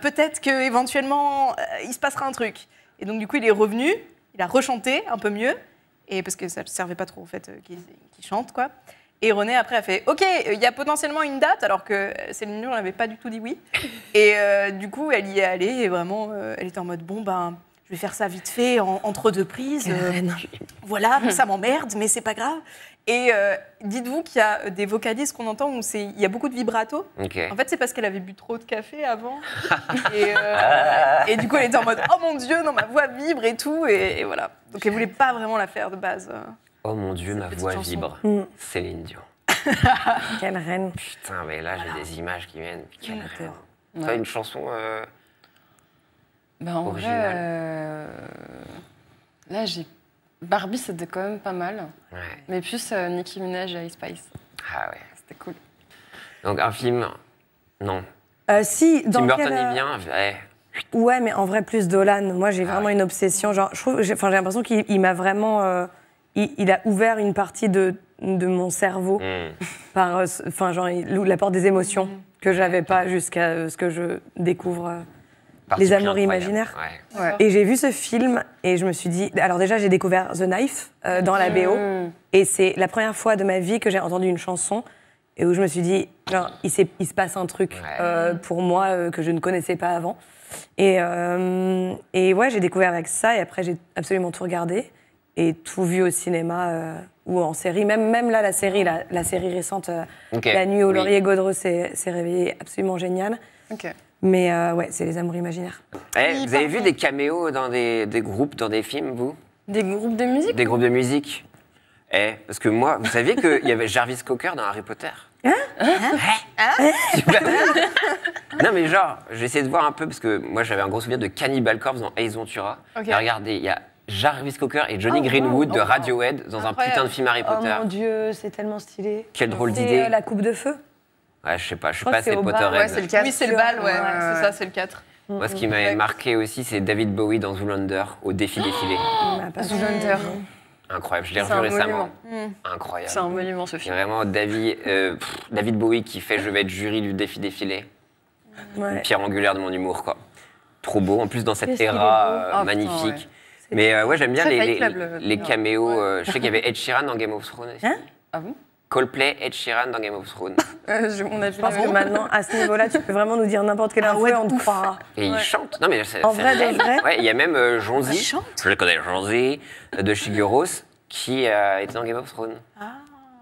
peut-être qu'éventuellement, il se passera un truc. Et donc, du coup, il est revenu, il a rechanté un peu mieux, et parce que ça ne servait pas trop, au fait, qu'il chante, quoi. Et René, après, a fait « Ok, il y a potentiellement une date », alors que Céline Dion n'avait pas du tout dit oui. Et du coup, elle y est allée, et vraiment, elle était en mode « Bon, ben, je vais faire ça vite fait, entre deux prises. Voilà, ça m'emmerde, mais c'est pas grave. » Et dites-vous qu'il y a des vocalises qu'on entend où il y a beaucoup de vibrato. Ok. En fait, c'est parce qu'elle avait bu trop de café avant. Et du coup, elle était en mode « Oh mon Dieu, non, ma voix vibre et tout. » Et voilà. Donc, elle voulait pas vraiment la faire de base. Oh mon Dieu, ma petite voix chanson. vibre. Mm. Céline Dion. Quelle reine. Putain, mais là, j'ai des images qui viennent. Quelle horreur. Ouais. Toi, une chanson Bah, en vrai, originale. là, j'ai. Barbie, c'était quand même pas mal. Ouais. Mais plus Nicki Minaj et Ice Spice. Ah ouais. C'était cool. Donc, un film. Non. Si, dans Tim Burton, quel, il vient. Ouais. Ouais, mais en vrai, plus Dolan. Moi, j'ai vraiment ouais. une obsession. Genre, j'ai l'impression qu'il m'a vraiment. Il a ouvert une partie de mon cerveau Mm. par. Enfin, genre, il ouvre la porte des émotions que j'avais pas jusqu'à ce que je découvre. Parti Les Amours pris incroyable. imaginaires. Ouais. Ouais. Et j'ai vu ce film et je me suis dit. Alors, déjà, j'ai découvert The Knife dans la BO. Et c'est la première fois de ma vie que j'ai entendu une chanson et où je me suis dit, genre, il se passe un truc Ouais. pour moi que je ne connaissais pas avant. Et ouais, j'ai découvert avec ça et après j'ai absolument tout regardé et tout vu au cinéma ou en série. Même là, la série récente, Ok, La nuit où oui. Laurier Gaudreau s'est réveillé, absolument génial. Ok. Mais ouais, c'est Les Amours imaginaires. Eh, vous avez vu des caméos dans des groupes, dans des films, vous? Des groupes de musique? Des groupes de musique? Eh, parce que moi, vous saviez qu'il y avait Jarvis Cocker dans Harry Potter? Non mais genre, j'ai essayé de voir un peu, parce que moi j'avais un gros souvenir de Cannibal Corpse dans Ace Ventura. Ok. Et regardez, il y a Jarvis Cocker et Johnny Oh, Greenwood wow. de Oh, wow. Radiohead dans un Incroyable. putain de film Harry Oh Potter. mon Dieu, c'est tellement stylé. Quelle drôle C'est d'idée. La coupe de feu. Ouais, je sais pas, je suis crois pas que c'est assez au bar, Potterhead. Ouais, c'est le 4. Oui, c'est le bal, ouais. Ouais. C'est ça, c'est le 4. Moi, ce qui m'avait Ouais. marqué aussi, c'est David Bowie dans Zoolander, au défi défilé. Il m'a pas Zoolander. Incroyable, je l'ai C'est revu un récemment. monument. Incroyable. C'est un monument, ce C'est film. vraiment David Bowie qui fait Je vais être jury du défi défilé. Ouais. Pierre angulaire de mon humour, quoi. Trop beau, en plus dans cette Qu'est-ce qu'il est era beau. Ah, putain, magnifique. ouais. Mais ouais, j'aime bien Très les Fight Club, le film. caméos. Je sais qu'il y avait Ed Sheeran dans Game of Thrones aussi. Hein Ah bon? Coldplay, Ed Sheeran dans Game of Thrones. On a vu Je pense que maintenant, à ce niveau-là, tu peux vraiment nous dire n'importe quelle info ouais, et on de te ouf. croira. Et il chante. Non, mais c'est En vrai, de vrai. Ouais, il y a même Jonzi. Il chante Je le connais, Jonzi, de Shigeros, qui était dans Game of Thrones.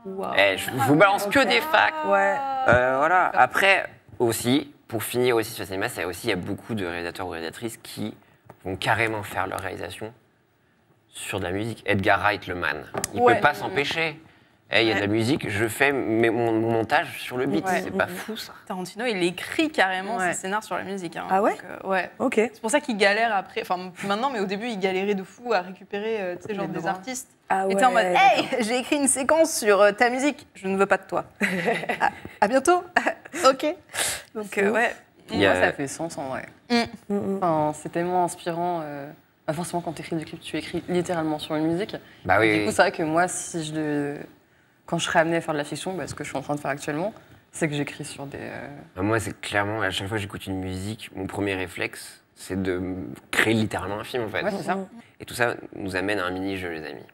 Wow. Je vous balance que des facts. Ouais. Voilà. Après, aussi, pour finir aussi sur le cinéma, il y a beaucoup de réalisateurs ou réalisatrices qui vont carrément faire leur réalisation sur de la musique. Edgar Wright, le man, il Ouais. peut pas s'empêcher. Il y a de la musique, je fais mon montage sur le beat. Ouais. C'est pas fou, ça. Tarantino, il écrit carrément Ouais. ses scénars sur la musique. Hein. Ah ouais Donc, ouais. Ok. C'est pour ça qu'il galère après. Enfin, plus maintenant, mais au début, il galérait de fou à récupérer tu sais, genre Les des droits. artistes. Ah Il ouais. était en mode Hey, j'ai écrit une séquence sur ta musique, je ne veux pas de toi. À bientôt. Ok. Donc, ouais. Il y a- Moi, ça fait sens en vrai. Enfin, c'est tellement inspirant. Pas forcément quand tu écris des clips, tu écris littéralement sur une musique. Bah Et oui, du oui. coup, c'est vrai que moi, quand je serais amenée à faire de la fiction, ce que je suis en train de faire actuellement, c'est que j'écris sur des. Moi, c'est clairement, à chaque fois que j'écoute une musique, mon premier réflexe, c'est de créer littéralement un film, en fait. Ouais, c'est ça. Et tout ça nous amène à un mini-jeu, les amis.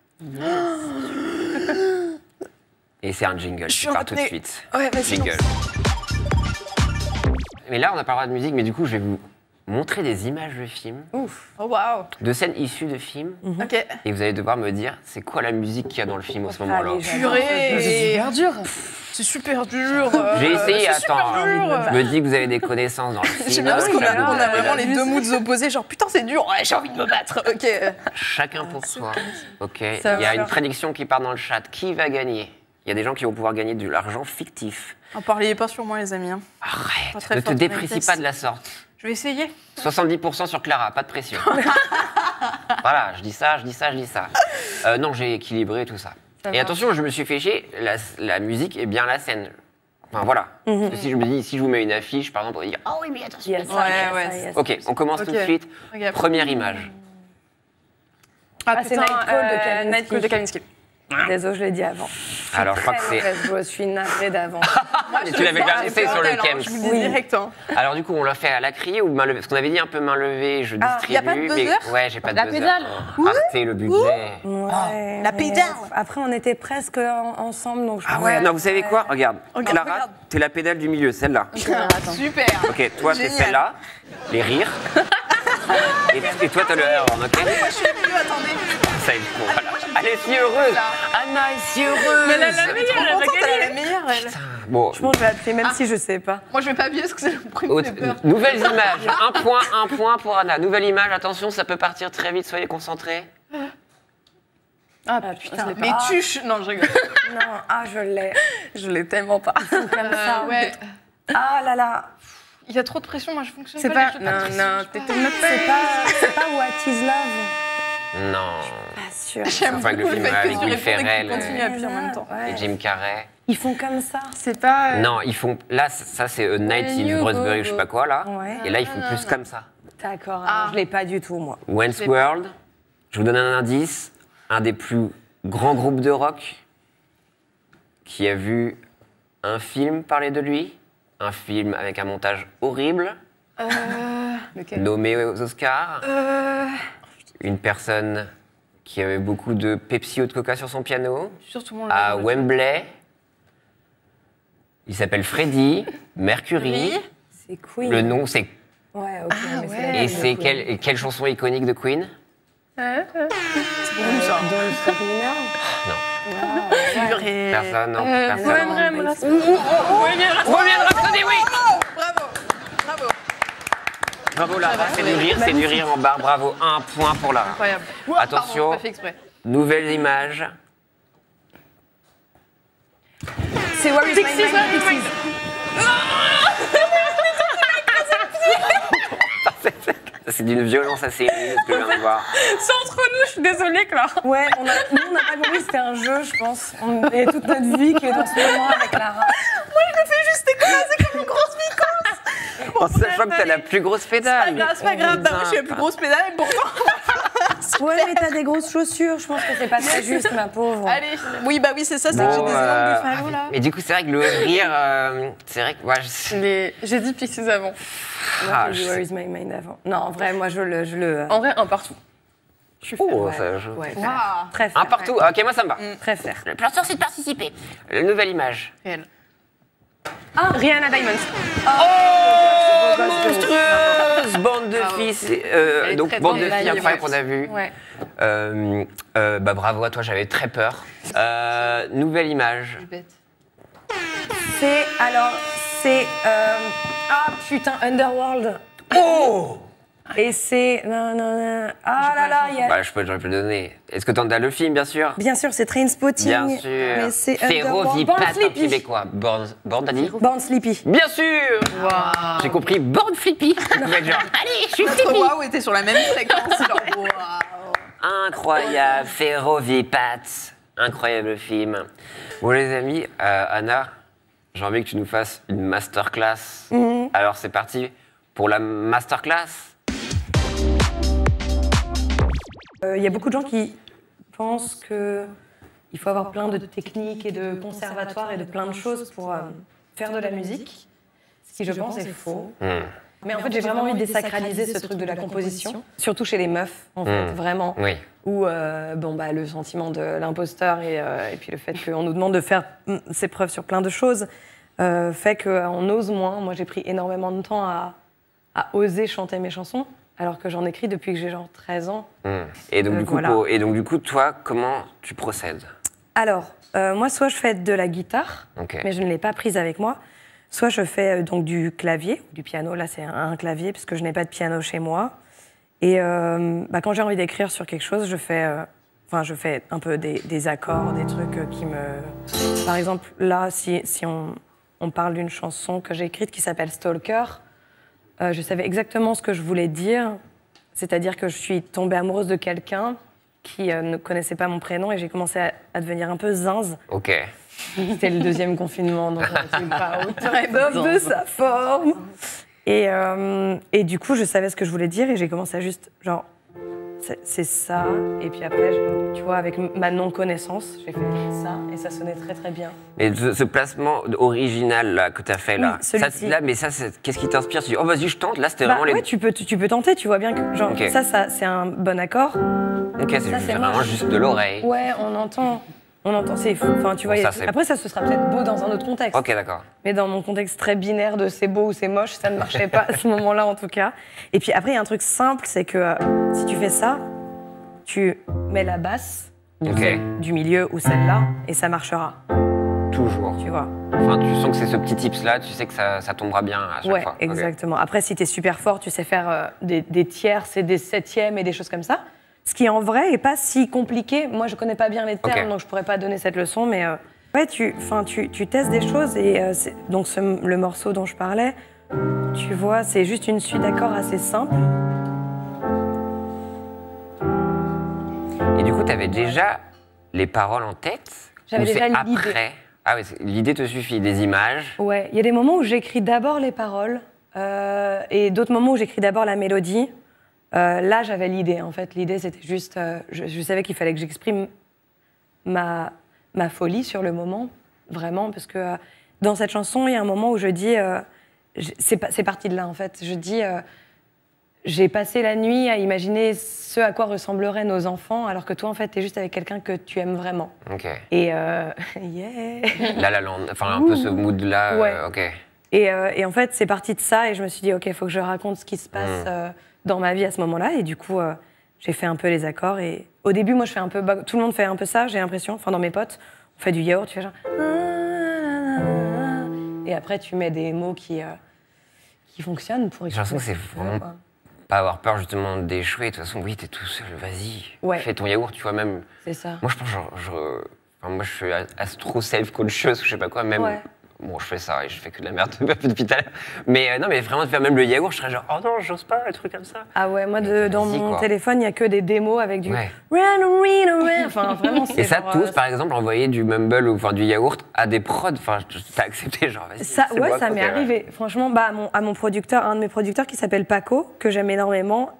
Et c'est un jingle, Je suis je pars en tout de apnée. suite. Ouais, vas-y, Jingle. mais là, on n'a pas le droit de musique, mais du coup, je vais vous montrer des images de films, Ouf. Oh, waouh. de scènes issues de films, Ok. et vous allez devoir me dire c'est quoi la musique qu'il y a dans le film à ce moment-là. Allez, Purée. C'est super dur. C'est super dur. J'ai essayé, c'est super attends, dur. je me dis que vous avez des connaissances dans le film. J'aime bien parce qu'on a, Chacun- on a vraiment les deux moods opposés, genre putain c'est dur, ouais j'ai envie de me battre, ok. Chacun pour soi. Ok. Il y Ça a va. une prédiction qui part dans le chat. Qui va gagner? Il y a des gens qui vont pouvoir gagner de l'argent fictif. En parliez pas sur moi les amis. Hein. Pas Arrête, très ne te forte, déprécie Maïtès. pas de la sorte. Je vais essayer. 70% sur Clara, pas de pression. Voilà, je dis ça. Non, j'ai équilibré tout ça. Ça Et va. attention, je me suis fait chier, la musique est bien la scène. Enfin voilà. Parce que si je me dis, si je vous mets une affiche, par exemple, on va dire, oh oui, mais attention. Yes, Ouais, yes, ouais. yes. Ok, on commence tout de Ok. suite. Ok. Première image. Ah, c'est Night Call de Kavinsky. Night Call de Kavinsky. Désolé, je l'ai dit avant. Alors, je crois que c'est. Je suis navrée d'avance. Mais tu l'avais déjà fait sur le Kems. Je vous le dis Oui. direct. Hein. Alors, du coup, on l'a fait à la criée ou main levée? Parce qu'on avait dit un peu main levée, je Ah, distribue. y a pas de mais- buzzer Ouais, j'ai pas de La buzzer. pédale. Arte, le budget. Ouais, la mais pédale. Après, on était presque ensemble, donc je Ah pense ouais, que- non, vous savez quoi? Regarde, Ok, Clara, regarde. t'es la pédale du milieu, celle-là. Super. Ok, toi, c'est Génial. celle-là, les rires. et toi, t'as le horn, ok? Moi je suis mieux, attendez. Ça va être bon, voilà. Elle est si heureuse! Anna est si heureuse! Mais elle a la Je suis meilleure, trop elle va contente, elle a gagner. la meilleure elle. Bon, Je pense que je vais appeler, même si je sais pas. Moi je vais pas appuyer parce que c'est le premier qui me fait peur. nouvelles images. Un point pour Anna. Nouvelle image, attention, ça peut partir très vite, soyez concentrés. Ah Ah, putain, putain. Mais tuche. Non je rigole. Non, ah, je l'ai. je l'ai tellement pas. Comme ça. Ouais. Ah là là. Il y a trop de pression, moi je fonctionne C'est pas. pas. les jeux de pression, Non, je sais t'es pas. une C'est pas What is Love. Non. Pas sûr. J'aime Enfin, le beaucoup le film fait que avec tu Will répondes et que Ferrell, tu continues à appuyer en même temps. Ouais. Et Jim Carrey. Ils font comme ça. C'est pas. Non, ils font. Là, ça, c'est A Night When in you Brunsbury, go, je sais pas quoi, là. Ouais. Et là, ils font plus comme ça. D'accord, Ah. je l'ai pas du tout, moi. Wayne's l'ai World, je vous donne un indice, un des plus grands groupes de rock qui a vu un film parler de lui, un film avec un montage horrible, Lequel nommé aux Oscars, une personne qui avait beaucoup de Pepsi ou de Coca sur son piano, Surtout mon à Wembley. Il s'appelle Freddie Mercury. Oui. C'est Queen. Le nom, c'est. Ouais, ok. mais ouais. la Et même c'est de quelle, quelle chanson iconique de Queen? Queen. Don't Stop Me Now. Non. Purée. Personne, non. Bohemian Personne. Rhapsody. Bohemian Rhapsody, oui! Bravo. Bravo. Bravo Lara, c'est du rire en barre, bravo. Un point pour Lara. Incroyable. Attention. Pardon, j'ai pas fait exprès. Nouvelle image. C'est Where is My Mind? C'est d'une violence assez énorme ce que je viens de voir. C'est entre nous, je suis désolée, Clara. Ouais, nous, on n'a pas compris que c'était un jeu, je pense. On est toute notre vie qui est dans ce moment avec Lara. En sachant que t'as la plus grosse pédale. C'est pas grave, bah, moi, je suis la plus grosse pédale et pourtant. Ouais, mais t'as des grosses chaussures, je pense que c'est pas très juste, ma pauvre. Allez, oui, bah oui, c'est ça, c'est que j'ai des énormes buffalo là. mais du coup, c'est vrai que le rire, c'est vrai que. Ouais, J'ai dit Pixies avant. Ah, Moi, j'ai dit Where is My Mind avant. Non, en vrai, moi, je le... En vrai, un partout. Je suis Oh, ouais. ça joue. Ouais, Waouh. très fort. Un partout. Ok, moi ça me va. Très faire. Le plus c'est de participer. Nouvelle image. Réel. Rihanna Diamonds. Oh, monstrueuse bande de Bravo. filles. est Donc très bande de bonne. filles incroyable qu'on a vu. Ouais. Bah bravo à toi, j'avais très peur. Nouvelle image. Bête. C'est, alors, c'est... ah, putain, Underworld. Oh. Et c'est... Non, non, non. Ah là là, il y a... Bah j'aurais pu le donner. Est-ce que t'as le film, bien sûr? Bien sûr, c'est Trainspotting. Bien sûr. Mais c'est Ferro Underworld. Vipat Born en Sleepy. québécois. Born, t'as dit? Born Sleepy. Bien sûr. Waouh. J'ai compris. Born Flippy. Vous êtes genre, allez, je suis Notre Flippy. waouh était sur la même fréquence. Genre, waouh. Incroyable, Ferro Vipat. Incroyable film. Bon les amis, Anna, j'ai envie que tu nous fasses une masterclass. Alors c'est parti pour la masterclass. Il y a beaucoup de gens qui pensent qu'il faut avoir plein de techniques et de conservatoires et de plein de choses pour faire de la musique, ce qui, je pense, est faux. Mais en fait, j'ai vraiment envie de désacraliser ce truc de la composition, surtout chez les meufs, en fait, vraiment. Oui. Où le sentiment de l'imposteur et puis le fait qu'on nous demande de faire ses preuves sur plein de choses. fait qu'on ose moins. Moi, j'ai pris énormément de temps à oser chanter mes chansons, alors que j'en écris depuis que j'ai genre 13 ans. Et donc, voilà. du coup, toi, comment tu procèdes? Alors, moi, soit je fais de la guitare, mais je ne l'ai pas prise avec moi, soit je fais donc du clavier, du piano. Là, c'est un clavier, parce que je n'ai pas de piano chez moi. Et quand j'ai envie d'écrire sur quelque chose, je fais un peu des accords, des trucs qui me... Par exemple, là, si on parle d'une chanson que j'ai écrite qui s'appelle Stalker, je savais exactement ce que je voulais dire, c'est-à-dire que je suis tombée amoureuse de quelqu'un qui ne connaissait pas mon prénom et j'ai commencé à devenir un peu zinze. Ok. C'était le deuxième confinement, donc on n'était pas au top de sa forme. Et du coup, je savais ce que je voulais dire et j'ai commencé à juste, genre, c'est ça. Et puis après, tu vois, avec ma non-connaissance, j'ai fait ça et ça sonnait très très bien. Et ce placement original là, que tu as fait là, celui-ci. Qu'est-ce qui t'inspire? Tu dis, oh vas-y, je tente, là c'était vraiment ouais, tu peux tenter, tu vois bien que genre, ça c'est un bon accord. Ok, c'est vraiment juste de l'oreille. Ouais, on entend, c'est fou. Enfin, tu vois, après ça, ce sera peut-être beau dans un autre contexte. Ok, d'accord. Mais dans mon contexte très binaire de c'est beau ou c'est moche, ça ne marchait pas à ce moment-là en tout cas. Et puis après, il y a un truc simple, c'est que si tu fais ça, tu mets la basse du milieu ou celle-là et ça marchera. Toujours. Tu vois. Enfin, tu sens que c'est ce petit tips-là, tu sais que ça tombera bien à chaque fois. Ouais, exactement. Après, si t'es super fort, tu sais faire des tierces et des septièmes et des choses comme ça. Ce qui, en vrai, n'est pas si compliqué. Moi, je connais pas bien les termes, donc je pourrais pas donner cette leçon, mais ouais, tu testes des choses et donc le morceau dont je parlais, tu vois, c'est juste une suite d'accords assez simple. Et du coup, tu avais déjà les paroles en tête? J'avais déjà l'idée. Après? Ah oui, l'idée te suffit, des images? Ouais, il y a des moments où j'écris d'abord les paroles et d'autres moments où j'écris d'abord la mélodie. Là, j'avais l'idée, en fait. L'idée, c'était juste... je savais qu'il fallait que j'exprime ma folie sur le moment, vraiment, parce que dans cette chanson, il y a un moment où je dis... c'est parti de là, en fait. Je dis... j'ai passé la nuit à imaginer ce à quoi ressembleraient nos enfants, alors que toi, en fait, t'es juste avec quelqu'un que tu aimes vraiment. Ok. Et La La Land, enfin, un peu ce mood-là, ouais. ok. Et en fait, c'est parti de ça, et je me suis dit, ok, il faut que je raconte ce qui se passe... dans ma vie à ce moment-là, et du coup, j'ai fait un peu les accords, et au début, moi, je fais un peu... tout le monde fait un peu ça, j'ai l'impression, enfin, dans mes potes, on fait du yaourt, tu fais genre... Et après, tu mets des mots qui fonctionnent pour... J'ai l'impression que c'est vraiment pas avoir peur, justement, d'échouer. De toute façon, oui, t'es tout seul, vas-y, fais ton yaourt, tu vois, même... C'est ça. Moi, je pense, moi, je suis trop self-conscious, je sais pas quoi, même... Ouais. Bon, je fais ça et je fais que de la merde depuis tout à l'heure. Mais non, mais vraiment de faire même le yaourt, je serais genre, oh non, j'ose pas, un truc comme ça. Ah ouais, moi, dans mon téléphone, il n'y a que des démos avec du... Ouais. Enfin, vraiment, c'est et ça, genre, tous, par exemple, envoyer du mumble ou enfin, du yaourt à des prods, enfin, t'as accepté, genre, vas-y. Ça, ouais, ça m'est arrivé. Franchement, à mon producteur, un de mes producteurs qui s'appelle Paco, que j'aime énormément,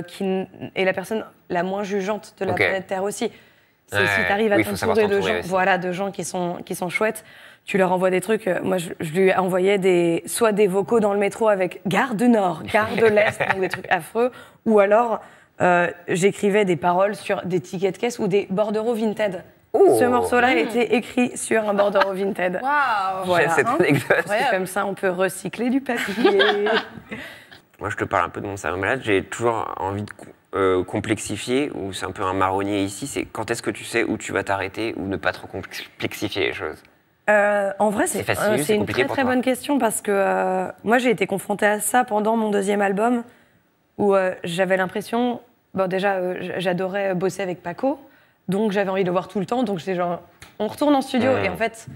qui est la personne la moins jugeante de la planète Terre aussi. Si t'arrives à t'entourer de gens qui sont chouettes, tu leur envoies des trucs. Moi, je lui envoyais soit des vocaux dans le métro avec gare du Nord, gare de l'Est, donc des trucs affreux, ou alors j'écrivais des paroles sur des tickets de caisse ou des bordereaux Vinted. Oh. Ce morceau-là a été écrit sur un bordereau Vinted. Waouh! Voilà. Cette anecdote. C'est comme ça, on peut recycler du papier. Moi, je te parle un peu de mon cerveau malade. J'ai toujours envie de complexifier, ou c'est un peu un marronnier ici, c'est quand est-ce que tu sais où tu vas t'arrêter ou ne pas trop complexifier les choses? En vrai, c'est une très très bonne question parce que moi j'ai été confrontée à ça pendant mon deuxième album où j'avais l'impression, bon déjà j'adorais bosser avec Paco, donc j'avais envie de le voir tout le temps, donc j'étais genre on retourne en studio et en fait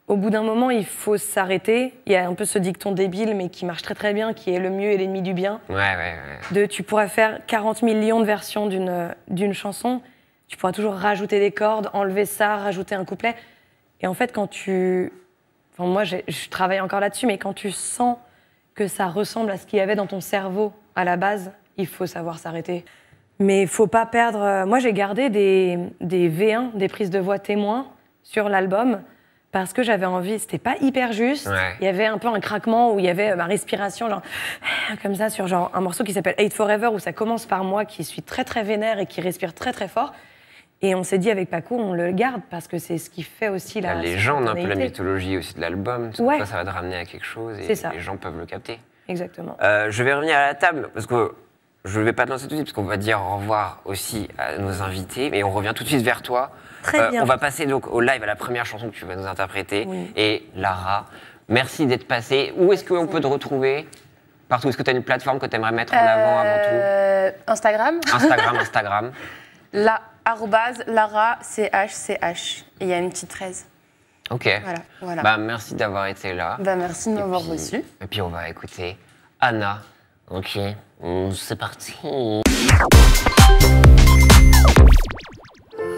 au bout d'un moment il faut s'arrêter. Il y a un peu ce dicton débile mais qui marche très très bien, qui est le mieux est l'ennemi du bien. Ouais. Tu pourrais faire 40 millions de versions d'une chanson, tu pourras toujours rajouter des cordes, enlever ça, rajouter un couplet. Et en fait, moi, je travaille encore là-dessus, mais quand tu sens que ça ressemble à ce qu'il y avait dans ton cerveau à la base, il faut savoir s'arrêter. Mais il ne faut pas perdre... Moi, j'ai gardé des V1, des prises de voix témoins sur l'album, parce que j'avais envie... C'était pas hyper juste. Ouais. Il y avait un peu un craquement où il y avait ma respiration, genre comme ça, sur genre un morceau qui s'appelle Hate Forever, où ça commence par moi, qui suis très, très vénère et qui respire très, très fort. Et on s'est dit avec Paco, on le garde parce que c'est ce qui fait aussi la la légende, un peu la spontanéité. mythologie aussi de l'album. Ouais. Ça va te ramener à quelque chose et C'est ça. les gens peuvent le capter. Exactement. Je vais revenir à la table parce que je ne vais pas te lancer tout de suite parce qu'on va dire au revoir aussi à nos invités. Mais on revient tout de suite vers toi. Très bien. On va passer donc au live à la première chanson que tu vas nous interpréter. Oui. Et Lara, merci d'être passée. Où est-ce qu'on peut te retrouver? Partout. Est-ce que tu as une plateforme que tu aimerais mettre en avant Instagram. tout Instagram. @Lara CH. Et il y a une petite fraise. Ok. Voilà. Bah, merci d'avoir été là. Bah, merci de m'avoir puis- reçu. Et puis on va écouter Anna. Ok, c'est parti.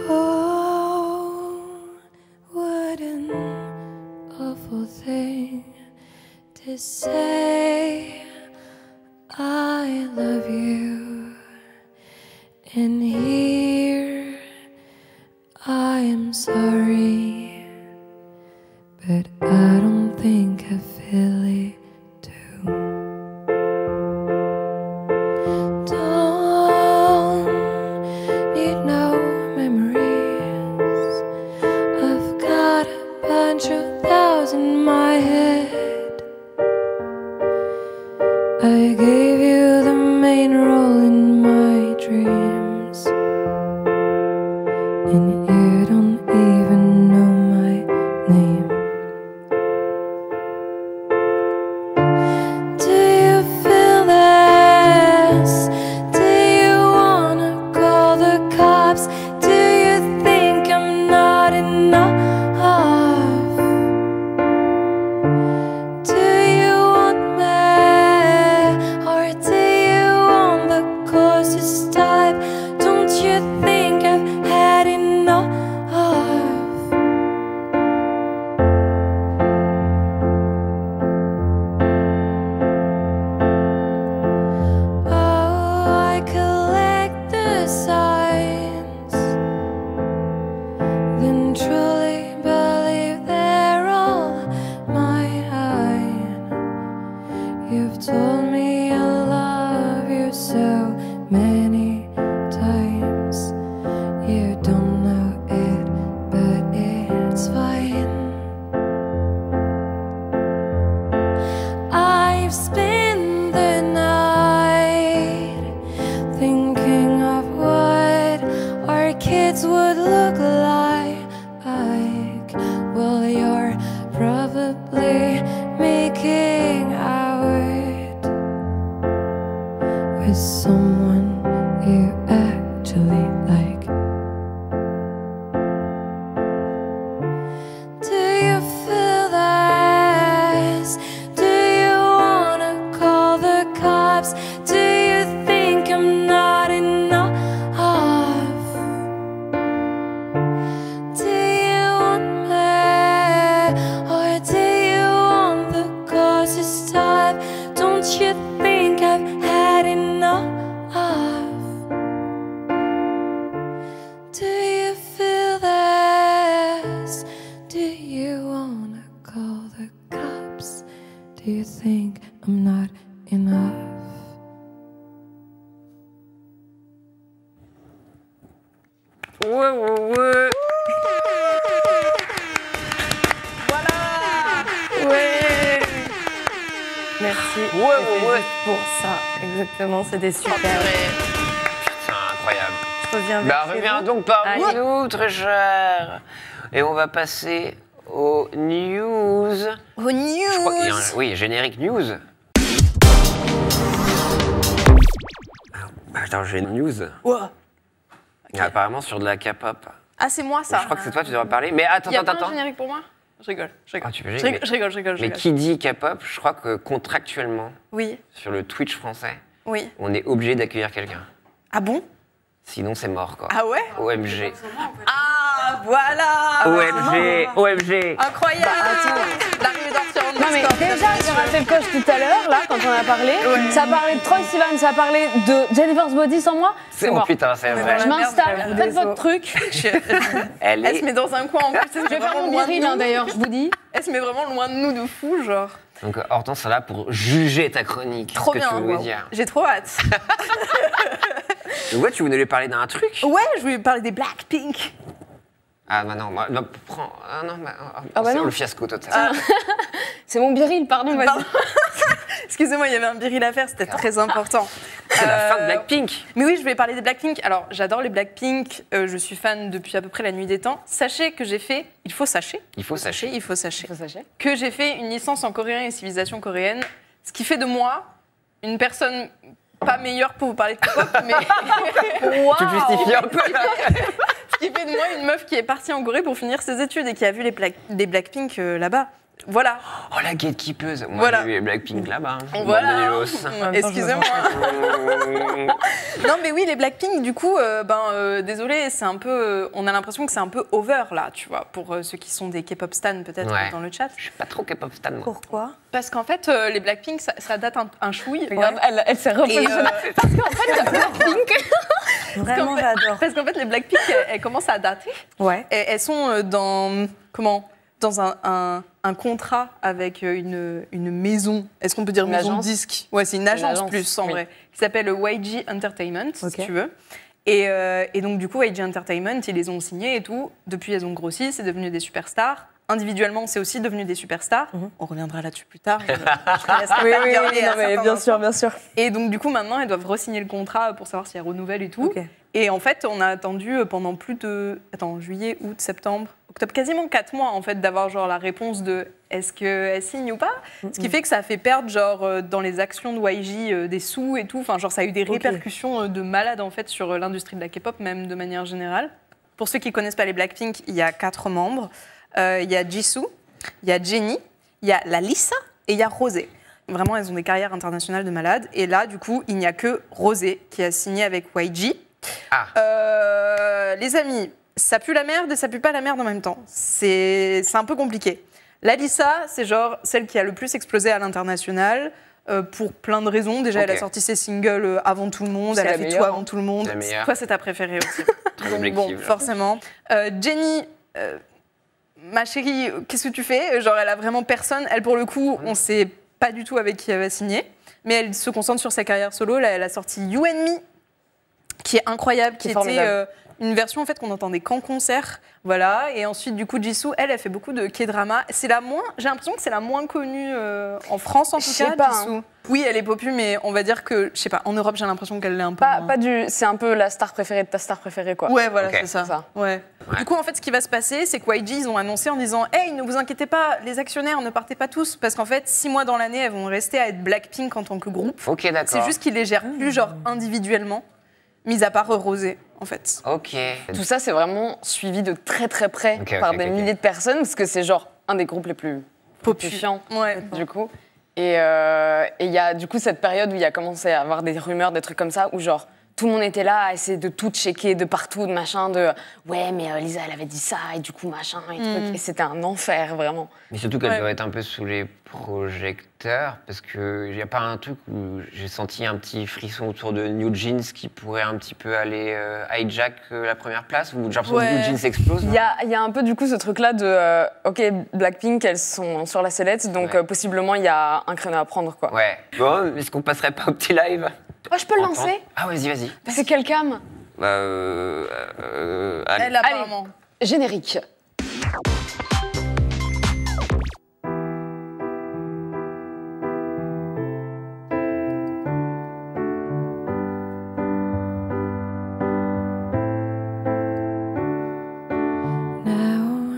Oh, what an awful thing to say. I love you, and here I am sorry, but I don't think I feel it too. Don't need no memories. I've got a bunch of thoughts in my head. I gave you the main role in my dreams, and you don't even know my name. Do you feel this? Do you wanna call the cops? Do you think I'm not enough? Do you want me, or do you want the course to stop? Don't you think I've had enough? Oh, I collect the signs, then truly believe they're all mine. You've told me I love you so many times. You don't know it, but it's fine. I've spent the night thinking of what our kids would look like. Well, you're probably making out with someone you actually like. Do you feel this? Do you wanna call the cops? Do you think I'm not enough? Do you want me, or do you want the cause to stop? Don't you think I've had enough? Do you feel this? Do you wanna call the cops? Do you think I'm not enough? Ouais. Merci. Ouais. C'était juste pour ça, exactement. C'était super. C'est incroyable. Je reviens Bah, vers chez reviens vous. donc parmi Allez. nous, très cher. Et on va passer aux news. Aux news. Je crois qu'il y a oui, générique news. Attends, j'ai une news. Ouah. Apparemment sur de la K-pop. Ah, c'est moi ça. Je crois que c'est toi, tu devrais parler. Mais attends, Y a pas attends. un générique pour moi? Je rigole. Ah, tu peux Je rigole. Mais qui dit K-pop, je crois que contractuellement, Oui, sur le Twitch français, oui. on est obligé d'accueillir quelqu'un. Ah bon? Sinon, c'est mort, quoi. Ah ouais? OMG. Ah, voilà! OMG. Incroyable! L'arrivée d'Arthur Non mais déjà j'ai raté le coche tout à l'heure là quand on a parlé. Ça parlait de Troye Sivan, ça parlait de Jennifer's Body sans moi. C'est mort. putain, c'est vrai. Je m'installe, faites votre truc. Elle Elle est... se met dans un coin en plus. Je vais faire mon biril hein, d'ailleurs, je vous dis. Elle se met vraiment loin de nous de fou, genre. Donc Hortense sera là pour juger ta chronique. Trop ce bien. que tu voulais Wow. dire. J'ai trop hâte. Donc ouais, tu voulais lui parler d'un truc? Ouais, je voulais parler des Blackpink. Ah bah non, prends... Ah non, bah c'est non. le fiasco total. C'est mon biril, pardon, vas-y. Pardon. Excusez-moi, il y avait un biril à faire, c'était très important. C'est la fin de Blackpink. Mais oui, je vais parler des Blackpink. Alors, j'adore les Blackpink, je suis fan depuis à peu près la nuit des temps. Sachez que j'ai fait, il faut sachez, que j'ai fait une licence en coréen et civilisation coréenne, ce qui fait de moi une personne pas meilleure pour vous parler de K-pop, mais Tu te justifies un peu là. ce qui fait de moi une meuf qui est partie en Corée pour finir ses études et qui a vu les Blackpink là-bas. Voilà. Oh la gatekeepeuse. Moi Voilà. j'ai vu les Blackpink là-bas. Voilà. Bordelos. Excusez-moi. Non mais oui, les Blackpink, du coup, désolé, c'est un peu, on a l'impression que c'est un peu over là, tu vois, pour ceux qui sont des K-pop stans peut-être Ouais. dans le chat. Je suis pas trop K-pop stan moi. Pourquoi? Parce qu'en fait, les Blackpink, ça date un chouille. Regarde, elle s'est Et, repositionnée. parce qu'en fait, les Blackpink, Vraiment, j'adore. parce qu'en fait, les Blackpink, elles commencent à dater. Ouais. Et elles sont dans un contrat avec une maison. Est-ce qu'on peut dire Une maison de agence. disque? Ouais, c'est une agence agence, plus en oui. vrai, qui s'appelle YG Entertainment, Ok. si tu veux. Et donc du coup, YG Entertainment, ils les ont signés et tout. Depuis, elles ont grossi, c'est devenu des superstars. Individuellement, c'est aussi devenu des superstars. On reviendra là-dessus plus tard. Je te laisserai pas regarder à certains instants. bien sûr. Et donc, du coup, maintenant, elles doivent re-signer le contrat pour savoir si elles renouvellent et tout. Ok. Et en fait, on a attendu pendant plus de... Attends, juillet, août, septembre, octobre, quasiment 4 mois, en fait, d'avoir genre la réponse de est-ce qu'elle signe ou pas. Ce qui fait que ça a fait perdre, genre, dans les actions de YG, des sous et tout. Enfin, genre, ça a eu des répercussions de malade, en fait, sur l'industrie de la K-pop, même de manière générale. Pour ceux qui connaissent pas les Blackpink, il y a 4 membres. Il y a Jisoo, il y a Jennie, il y a la Lisa et il y a Rosé. Vraiment, elles ont des carrières internationales de malades. Et là, du coup, il n'y a que Rosé qui a signé avec YG. Les amis, ça pue la merde et ça pue pas la merde en même temps. C'est un peu compliqué. La Lisa, c'est genre celle qui a le plus explosé à l'international. Pour plein de raisons. Déjà, elle a sorti ses singles avant tout le monde, C'est elle a la fait meilleure, tout avant tout le monde. La meilleure. Toi, c'est ta préférée aussi. Très Donc, objective, bon, là. forcément. Jennie, ma chérie, qu'est-ce que tu fais? Genre, elle a vraiment personne. Elle, pour le coup, on sait pas du tout avec qui elle va signer. Mais elle se concentre sur sa carrière solo. Là, elle a sorti You and Me, qui est incroyable, qui était formidable. une version en fait qu'on entendait qu'en concert. Voilà. Et ensuite, du coup, Jisoo, elle fait beaucoup de K-drama. C'est la moins, j'ai l'impression que c'est la moins connue en France en tout Je sais cas. pas, Jisoo. Oui, elle est populaire, mais on va dire que, je sais pas, en Europe, j'ai l'impression qu'elle l'est un peu Pas, moins. pas du. C'est un peu la star préférée de ta star préférée, quoi. Ouais, voilà, Ok. c'est ça. C'est ça. Ouais. Du coup, en fait, ce qui va se passer, c'est que YG, ils ont annoncé en disant hey, ne vous inquiétez pas, les actionnaires, ne partez pas tous. Parce qu'en fait, 6 mois dans l'année, elles vont rester à être Blackpink en tant que groupe. Ok, d'accord. C'est juste qu'ils les gèrent plus, genre, individuellement, mis à part Rosé, en fait. Ok. Tout ça, c'est vraiment suivi de très très près Ok, par ok, des ok. milliers de personnes, parce que c'est genre un des groupes les plus populaires, Ouais. du coup. Et il y a du coup cette période où il y a commencé à avoir des rumeurs, des trucs comme ça, où genre tout le monde était là à essayer de tout checker de partout, de machin, de ouais, mais Lisa, elle avait dit ça, et du coup, machin, et trucs. Et c'était un enfer, vraiment. Mais surtout qu'elle Ouais. doit être un peu sous les projecteurs, parce qu'il n'y a pas un truc où j'ai senti un petit frisson autour de New Jeans qui pourrait un petit peu aller hijack la première place, ou j'ai l'impression Ouais. que New Jeans explose. Il y a un peu du coup ce truc-là de ok, Blackpink, elles sont sur la sellette, donc Ouais. possiblement il y a un créneau à prendre, quoi. Ouais. Bon, est-ce qu'on passerait pas au petit live? Oh, je peux le Entends. lancer? Ah, vas-y. C'est quelle cam? Allez. Elle, apparemment. Générique. Now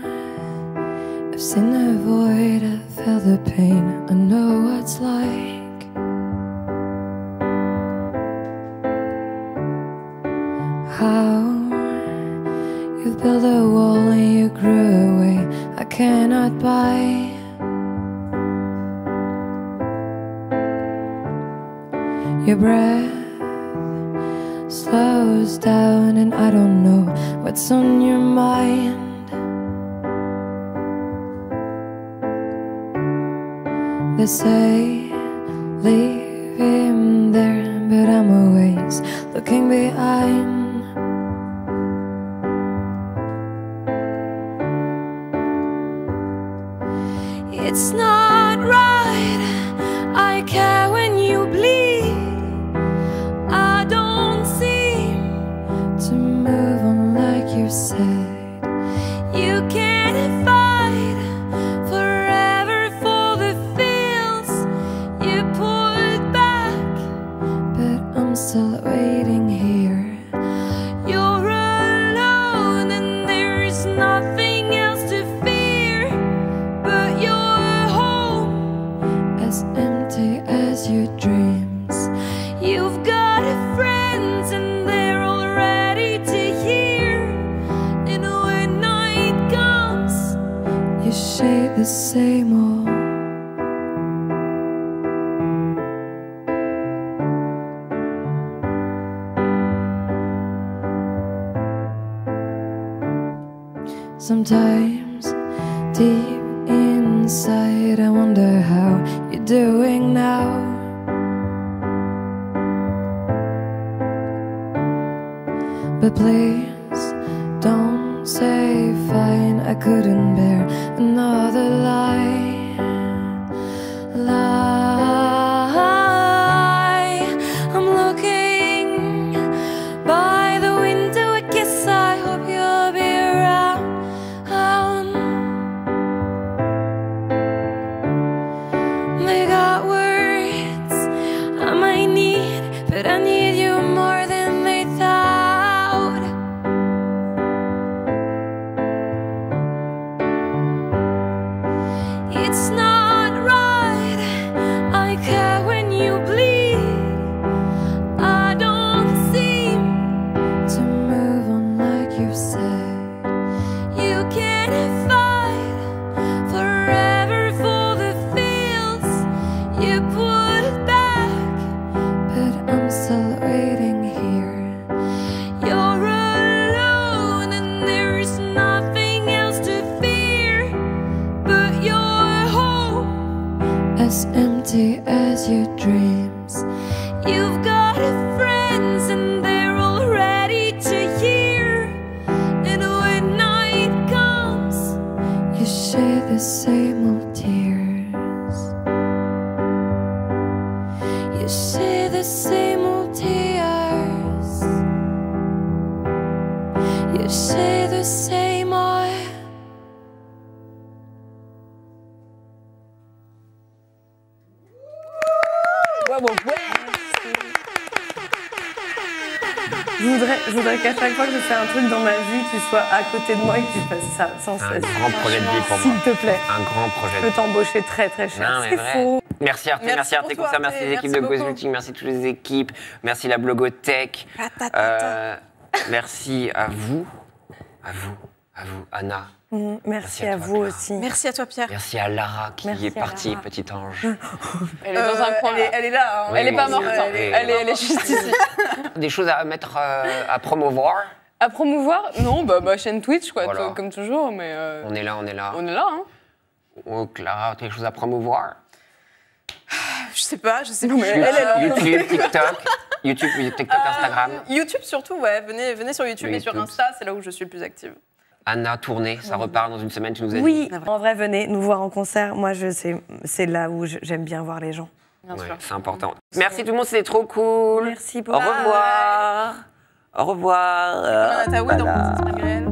I've seen the void, I've felt the pain, I know what it's like. How you've built a wall and you grew away, I cannot buy. Your breath slows down and I don't know what's on your mind. They say leave him there, but I'm always looking behind. It's not right, I care when you bleed. I don't seem you said. You can't fight forever for the feels you pulled back, but I'm still waiting here. You're alone and there is nothing else to fear, but your home as empty as your dreams. You've got friends and they're all ready to hear, and when night comes you say the same old. Sometimes deep inside I wonder how you're doing now. But please don't say fine, I couldn't bear another lie. I'm looking by the window, I guess I hope you'll be around. They got words I might need, but I need you more than they thought. It's not right, I care when you bleed. I don't seem to move on like you said. You can't fight forever for the feels you put back, but I'm still waiting here. You're alone and there is nothing else to fear, but your home as empty as your dreams. You've got friends and they're all ready to hear, and when night comes you share the same old tears. You share the same old tears. You share the same old. Je voudrais qu'à chaque fois que je fais un truc dans ma vie, tu sois à côté de moi et que tu fasses ça sans Un cesse. grand projet de vie pour moi. S'il te plaît. Un grand projet Je de peux vie. t'embaucher très très cher. Non, mais C'est vrai. faux. Merci Arte, Merci merci Arte pour Concert, toi, merci les Arte, équipes de merci beaucoup. Ghostmeeting, merci toutes les équipes, merci la Blogothèque. Merci à vous, Anna. Merci à à toi, vous Clara. aussi. Merci à toi, Pierre. Merci à Lara qui Merci est à partie, Lara. petit ange. Elle est dans un coin. Elle est là. hein. Oui, Elle est pas oui, morte. oui, hein. oui. Elle est juste ici. Des choses à mettre à promouvoir. À promouvoir? Non, bah chaîne Twitch, quoi, Voilà. comme toujours, mais On est là. on est là, hein. Oh, Clara, tu as des choses à promouvoir? Je sais pas. YouTube, TikTok, Instagram. YouTube surtout, ouais. Venez sur YouTube et sur YouTube. Insta, c'est là où je suis le plus active. Anna, tournée, ça repart dans une semaine, tu nous as dit. Oui, en vrai, venez nous voir en concert. Moi, c'est là où j'aime bien voir les gens. Bien Ouais, sûr. c'est important. Merci tout le monde, c'était trop cool. Merci beaucoup. Au revoir. Au revoir. Anna Taoui dans Voilà. Princesse Malgré Elle.